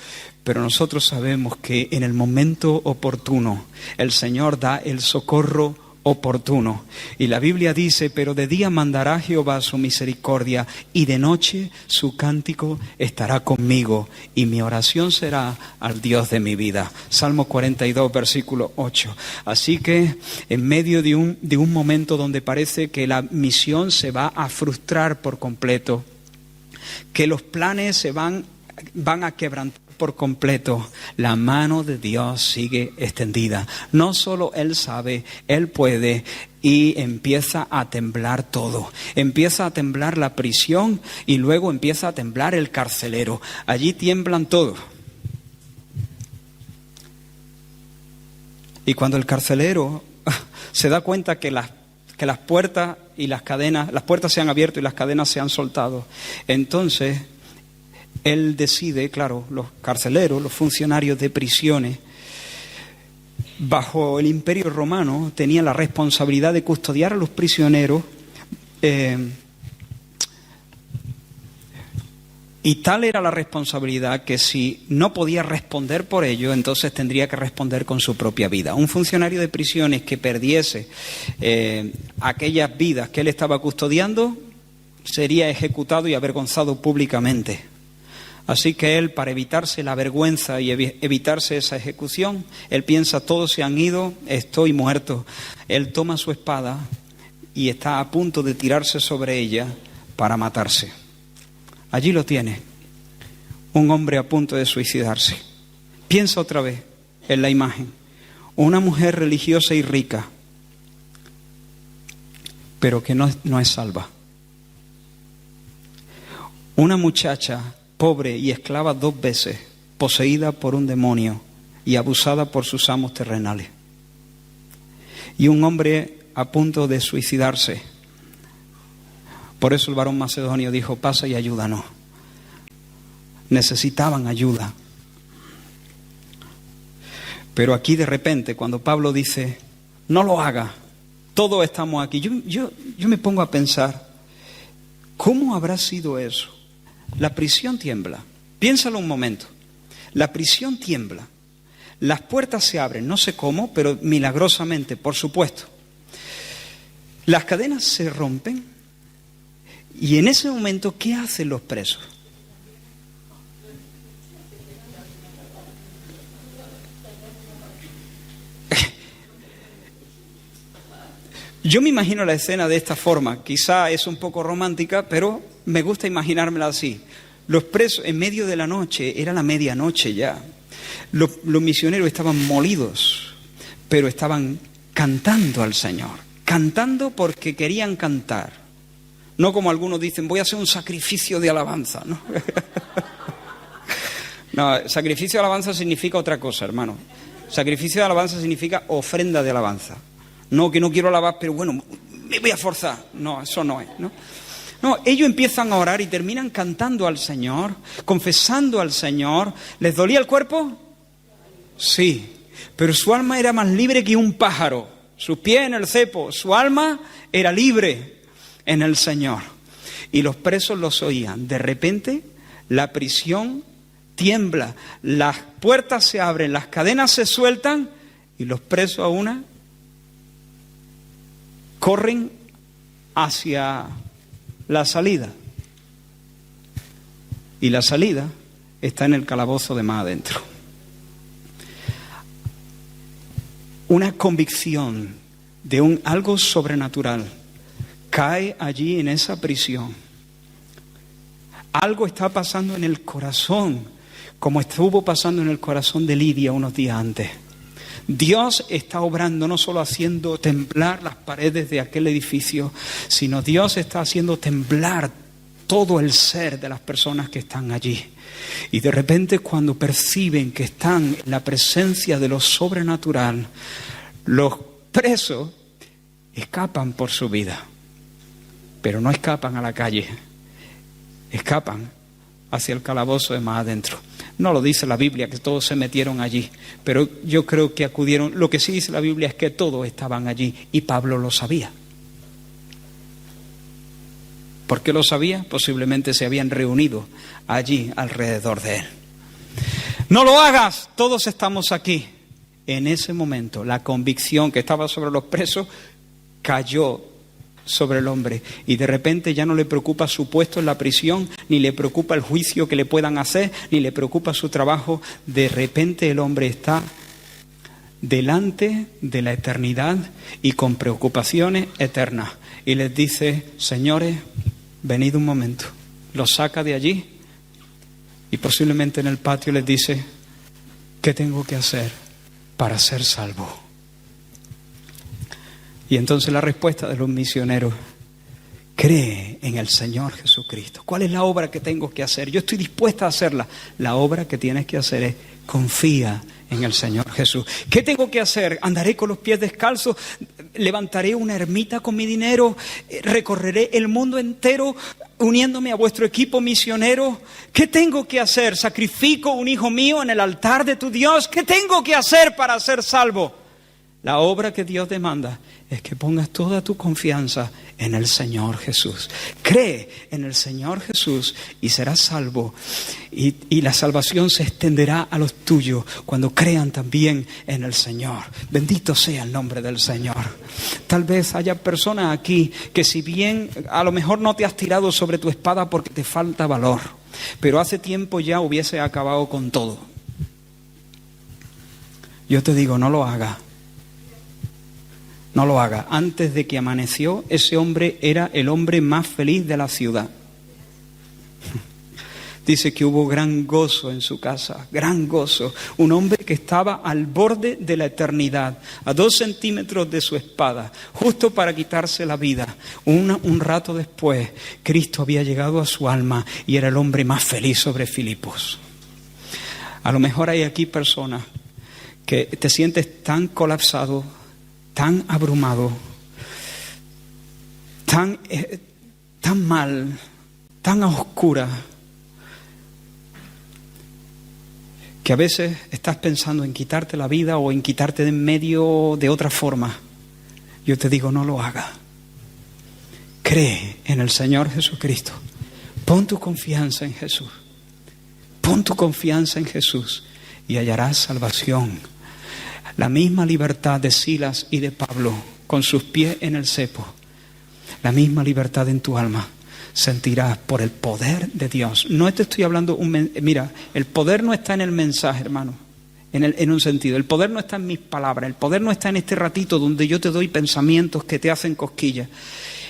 Pero nosotros sabemos que en el momento oportuno el Señor da el socorro oportuno. Y la Biblia dice: pero de día mandará Jehová su misericordia, y de noche su cántico estará conmigo, y mi oración será al Dios de mi vida. Salmo 42, versículo 8. Así que en medio de un momento donde parece que la misión se va a frustrar por completo, que los planes se van a quebrantar por completo, la mano de Dios sigue extendida. No solo Él sabe, Él puede, y empieza a temblar todo. Empieza a temblar la prisión y luego empieza a temblar el carcelero. Allí tiemblan todos. Y cuando el carcelero se da cuenta que las puertas y las puertas se han abierto y las cadenas se han soltado, entonces él decide, claro, los carceleros, los funcionarios de prisiones, bajo el Imperio Romano, tenían la responsabilidad de custodiar a los prisioneros, y tal era la responsabilidad que si no podía responder por ello, entonces tendría que responder con su propia vida. Un funcionario de prisiones que perdiese aquellas vidas que él estaba custodiando sería ejecutado y avergonzado públicamente. Así que él, para evitarse la vergüenza y evitarse esa ejecución, él piensa: todos se han ido, estoy muerto. Él toma su espada y está a punto de tirarse sobre ella para matarse. Allí lo tiene, un hombre a punto de suicidarse. Piensa otra vez en la imagen: una mujer religiosa y rica, pero que no es salva. Una muchacha pobre y esclava 2 veces, poseída por un demonio y abusada por sus amos terrenales. Y un hombre a punto de suicidarse. Por eso el varón macedonio dijo: pasa y ayúdanos. Necesitaban ayuda. Pero aquí de repente, cuando Pablo dice: no lo haga, todos estamos aquí, yo me pongo a pensar: ¿cómo habrá sido eso? La prisión tiembla. Piénsalo un momento. La prisión tiembla. Las puertas se abren, no sé cómo, pero milagrosamente, por supuesto. Las cadenas se rompen. Y en ese momento, ¿qué hacen los presos? Yo me imagino la escena de esta forma. Quizá es un poco romántica, pero me gusta imaginármela así. Los presos, en medio de la noche, era la medianoche ya. Los misioneros estaban molidos, pero estaban cantando al Señor. Cantando porque querían cantar. No como algunos dicen: voy a hacer un sacrificio de alabanza, ¿no? No, sacrificio de alabanza significa otra cosa, hermano. Sacrificio de alabanza significa ofrenda de alabanza. No, que no quiero alabar, pero bueno, me voy a forzar. No, eso no es, ¿no? No, ellos empiezan a orar y terminan cantando al Señor, confesando al Señor. ¿Les dolía el cuerpo? Sí, pero su alma era más libre que un pájaro. Sus pies en el cepo, su alma era libre en el Señor. Y los presos los oían. De repente, la prisión tiembla, las puertas se abren, las cadenas se sueltan y los presos a una corren hacia la salida. Y la salida está en el calabozo de más adentro. Una convicción de algo sobrenatural cae allí en esa prisión. Algo está pasando en el corazón, como estuvo pasando en el corazón de Lidia unos días antes. Dios está obrando, no solo haciendo temblar las paredes de aquel edificio, sino Dios está haciendo temblar todo el ser de las personas que están allí. Y de repente, cuando perciben que están en la presencia de lo sobrenatural, los presos escapan por su vida, pero no escapan a la calle, escapan hacia el calabozo de más adentro. No lo dice la Biblia que todos se metieron allí, pero yo creo que acudieron. Lo que sí dice la Biblia es que todos estaban allí y Pablo lo sabía. ¿Por qué lo sabía? Posiblemente se habían reunido allí alrededor de él. No lo hagas, todos estamos aquí. En ese momento, la convicción que estaba sobre los presos cayó sobre el hombre, y de repente ya no le preocupa su puesto en la prisión, ni le preocupa el juicio que le puedan hacer, ni le preocupa su trabajo. De repente el hombre está delante de la eternidad y con preocupaciones eternas, y les dice: señores, venid un momento. Los saca de allí y posiblemente en el patio les dice: ¿qué tengo que hacer para ser salvo? Y entonces la respuesta de los misioneros: cree en el Señor Jesucristo. ¿Cuál es la obra que tengo que hacer? Yo estoy dispuesta a hacerla. La obra que tienes que hacer es: confía en el Señor Jesús. ¿Qué tengo que hacer? ¿Andaré con los pies descalzos? ¿Levantaré una ermita con mi dinero? ¿Recorreré el mundo entero uniéndome a vuestro equipo misionero? ¿Qué tengo que hacer? ¿Sacrifico un hijo mío en el altar de tu Dios? ¿Qué tengo que hacer para ser salvo? La obra que Dios demanda es que pongas toda tu confianza en el Señor Jesús. Cree en el Señor Jesús y serás salvo. Y la salvación se extenderá a los tuyos cuando crean también en el Señor. Bendito sea el nombre del Señor. Tal vez haya personas aquí que, si bien a lo mejor no te has tirado sobre tu espada porque te falta valor, pero hace tiempo ya hubiese acabado con todo. Yo te digo, no lo hagas. No lo haga. Antes de que amaneció, ese hombre era el hombre más feliz de la ciudad. Dice que hubo gran gozo en su casa, gran gozo. Un hombre que estaba al borde de la eternidad, a 2 centímetros de su espada, justo para quitarse la vida. Un rato después, Cristo había llegado a su alma y era el hombre más feliz sobre Filipos. A lo mejor hay aquí personas que te sientes tan colapsado, tan abrumado, tan mal, tan a oscuras, que a veces estás pensando en quitarte la vida o en quitarte de en medio de otra forma. Yo te digo, no lo hagas. Cree en el Señor Jesucristo. Pon tu confianza en Jesús. Pon tu confianza en Jesús y hallarás salvación. La misma libertad de Silas y de Pablo con sus pies en el cepo, la misma libertad en tu alma sentirás por el poder de Dios. No te estoy hablando, mira, el poder no está en el mensaje, hermano, en un sentido. El poder no está en mis palabras, el poder no está en este ratito donde yo te doy pensamientos que te hacen cosquillas.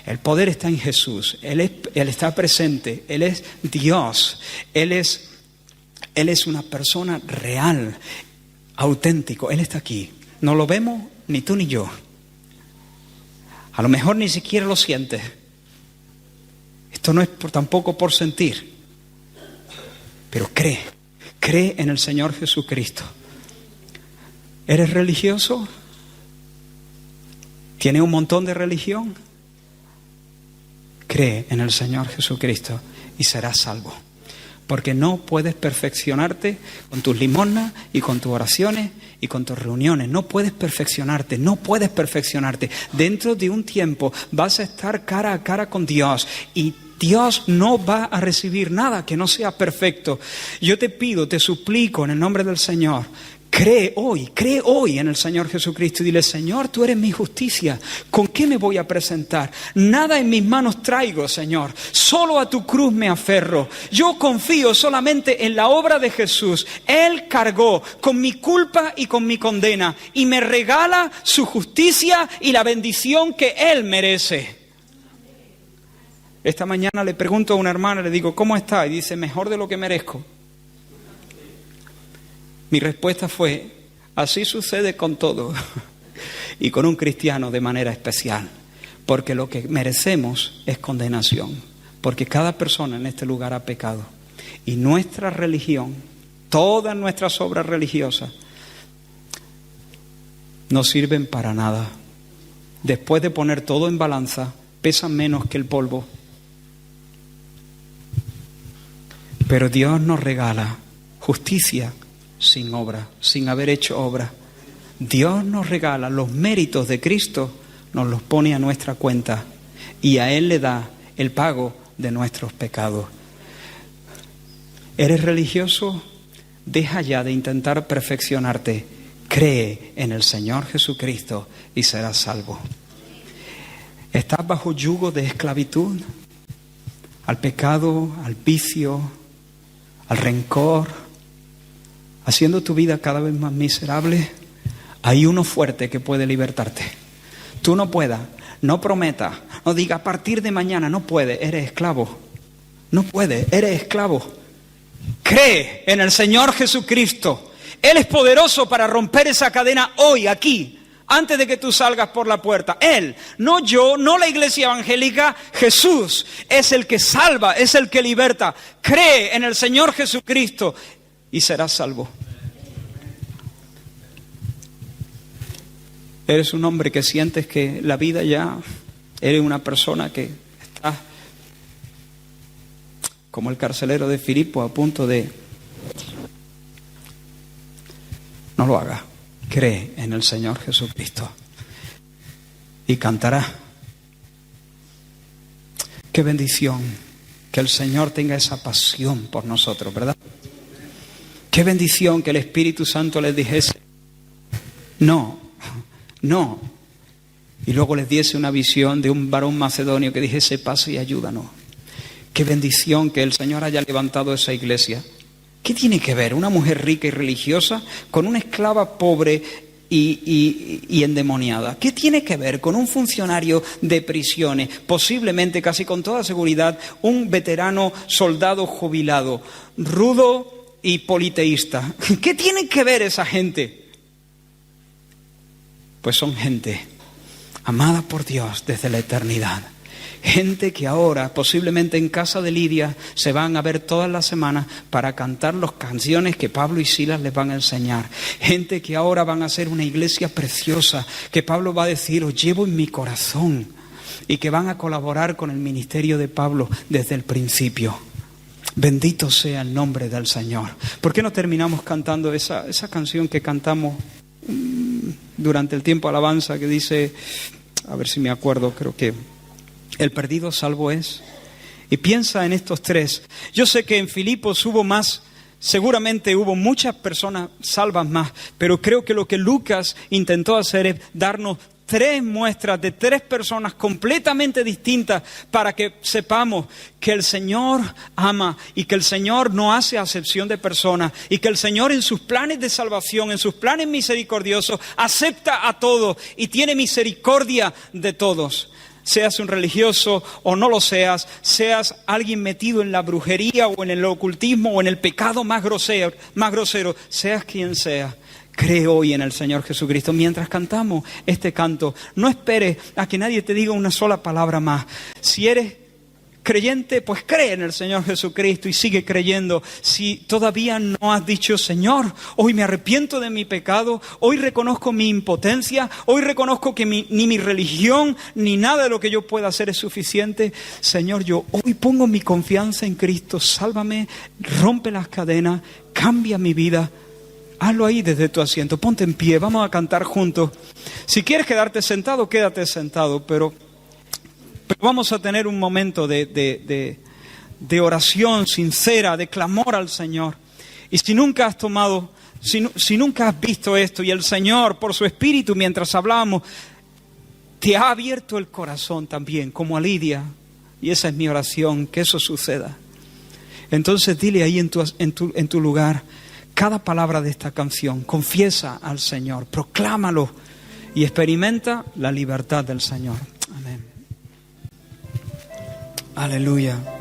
El poder está en Jesús. Él está presente, Él es Dios, Él es una persona real, auténtico. Él está aquí. No lo vemos ni tú ni yo. A lo mejor ni siquiera lo sientes. Esto no es tampoco por sentir. Pero cree en el Señor Jesucristo. ¿Eres religioso? ¿Tienes un montón de religión? Cree en el Señor Jesucristo y serás salvo. Porque no puedes perfeccionarte con tus limosnas y con tus oraciones y con tus reuniones. No puedes perfeccionarte. Dentro de un tiempo vas a estar cara a cara con Dios y Dios no va a recibir nada que no sea perfecto. Yo te pido, te suplico en el nombre del Señor, cree hoy en el Señor Jesucristo y dile: Señor, tú eres mi justicia. ¿Con qué me voy a presentar? Nada en mis manos traigo, Señor. Solo a tu cruz me aferro. Yo confío solamente en la obra de Jesús. Él cargó con mi culpa y con mi condena y me regala su justicia y la bendición que Él merece. Esta mañana le pregunto a una hermana, le digo: ¿cómo está? Y dice: mejor de lo que merezco. Mi respuesta fue: Así sucede con todo y con un cristiano de manera especial, porque lo que merecemos es condenación, porque cada persona en este lugar ha pecado y nuestra religión, todas nuestras obras religiosas no sirven para nada. Después de poner todo en balanza, pesan menos que el polvo. Pero Dios nos regala justicia sin obra, sin haber hecho obra. Dios nos regala los méritos de Cristo, nos los pone a nuestra cuenta y a Él le da el pago de nuestros pecados. ¿Eres religioso? Deja ya de intentar perfeccionarte. Cree en el Señor Jesucristo y serás salvo. ¿Estás bajo yugo de esclavitud? Al pecado, al vicio, al rencor, haciendo tu vida cada vez más miserable. Hay uno fuerte que puede libertarte. Tú no puedas, no prometas, no digas a partir de mañana, no puedes, eres esclavo. No puedes, eres esclavo. Cree en el Señor Jesucristo. Él es poderoso para romper esa cadena hoy, aquí, antes de que tú salgas por la puerta. Él, no yo, no la iglesia evangélica, Jesús es el que salva, es el que liberta. Cree en el Señor Jesucristo y serás salvo. Eres un hombre que sientes que la vida ya, eres una persona que está como el carcelero de Filipo a punto de... No lo hagas. Cree en el Señor Jesucristo y cantará. Qué bendición que el Señor tenga esa pasión por nosotros, ¿verdad? Qué bendición que el Espíritu Santo les dijese no. Y luego les diese una visión de un varón macedonio que dijese pasa y ayúdanos. Qué bendición que el Señor haya levantado esa iglesia. ¿Qué tiene que ver una mujer rica y religiosa con una esclava pobre y endemoniada? ¿Qué tiene que ver con un funcionario de prisiones, posiblemente, casi con toda seguridad, un veterano soldado jubilado, rudo y politeísta? ¿Qué tiene que ver esa gente? Pues son gente amada por Dios desde la eternidad. Gente que ahora, posiblemente en casa de Lidia, se van a ver todas las semanas para cantar las canciones que Pablo y Silas les van a enseñar. Gente que ahora van a ser una iglesia preciosa, que Pablo va a decir, os llevo en mi corazón, y que van a colaborar con el ministerio de Pablo desde el principio. Bendito sea el nombre del Señor. ¿Por qué no terminamos cantando esa canción que cantamos durante el tiempo de alabanza, que dice, a ver si me acuerdo, creo que... El perdido salvo es. Y piensa en estos tres. Yo sé que en Filipos hubo más, seguramente hubo muchas personas salvas más, pero creo que lo que Lucas intentó hacer es darnos tres muestras de tres personas completamente distintas para que sepamos que el Señor ama y que el Señor no hace acepción de personas y que el Señor en sus planes de salvación, en sus planes misericordiosos, acepta a todos y tiene misericordia de todos. Seas un religioso o no lo seas, seas alguien metido en la brujería o en el ocultismo o en el pecado más grosero, seas quien sea, cree hoy en el Señor Jesucristo. Mientras cantamos este canto, no esperes a que nadie te diga una sola palabra más. Si eres creyente, pues cree en el Señor Jesucristo y sigue creyendo. Si todavía no has dicho, Señor, hoy me arrepiento de mi pecado, hoy reconozco mi impotencia, hoy reconozco que ni mi religión ni nada de lo que yo pueda hacer es suficiente. Señor, yo hoy pongo mi confianza en Cristo, sálvame, rompe las cadenas, cambia mi vida. Hazlo ahí desde tu asiento, ponte en pie, vamos a cantar juntos. Si quieres quedarte sentado, quédate sentado, pero vamos a tener un momento de oración sincera, de clamor al Señor. Y si nunca has tomado, si nunca has visto esto y el Señor, por su Espíritu, mientras hablamos, te ha abierto el corazón también, como a Lidia, y esa es mi oración, que eso suceda. Entonces dile ahí en tu lugar cada palabra de esta canción, confiesa al Señor, proclámalo y experimenta la libertad del Señor. Amén. Aleluya.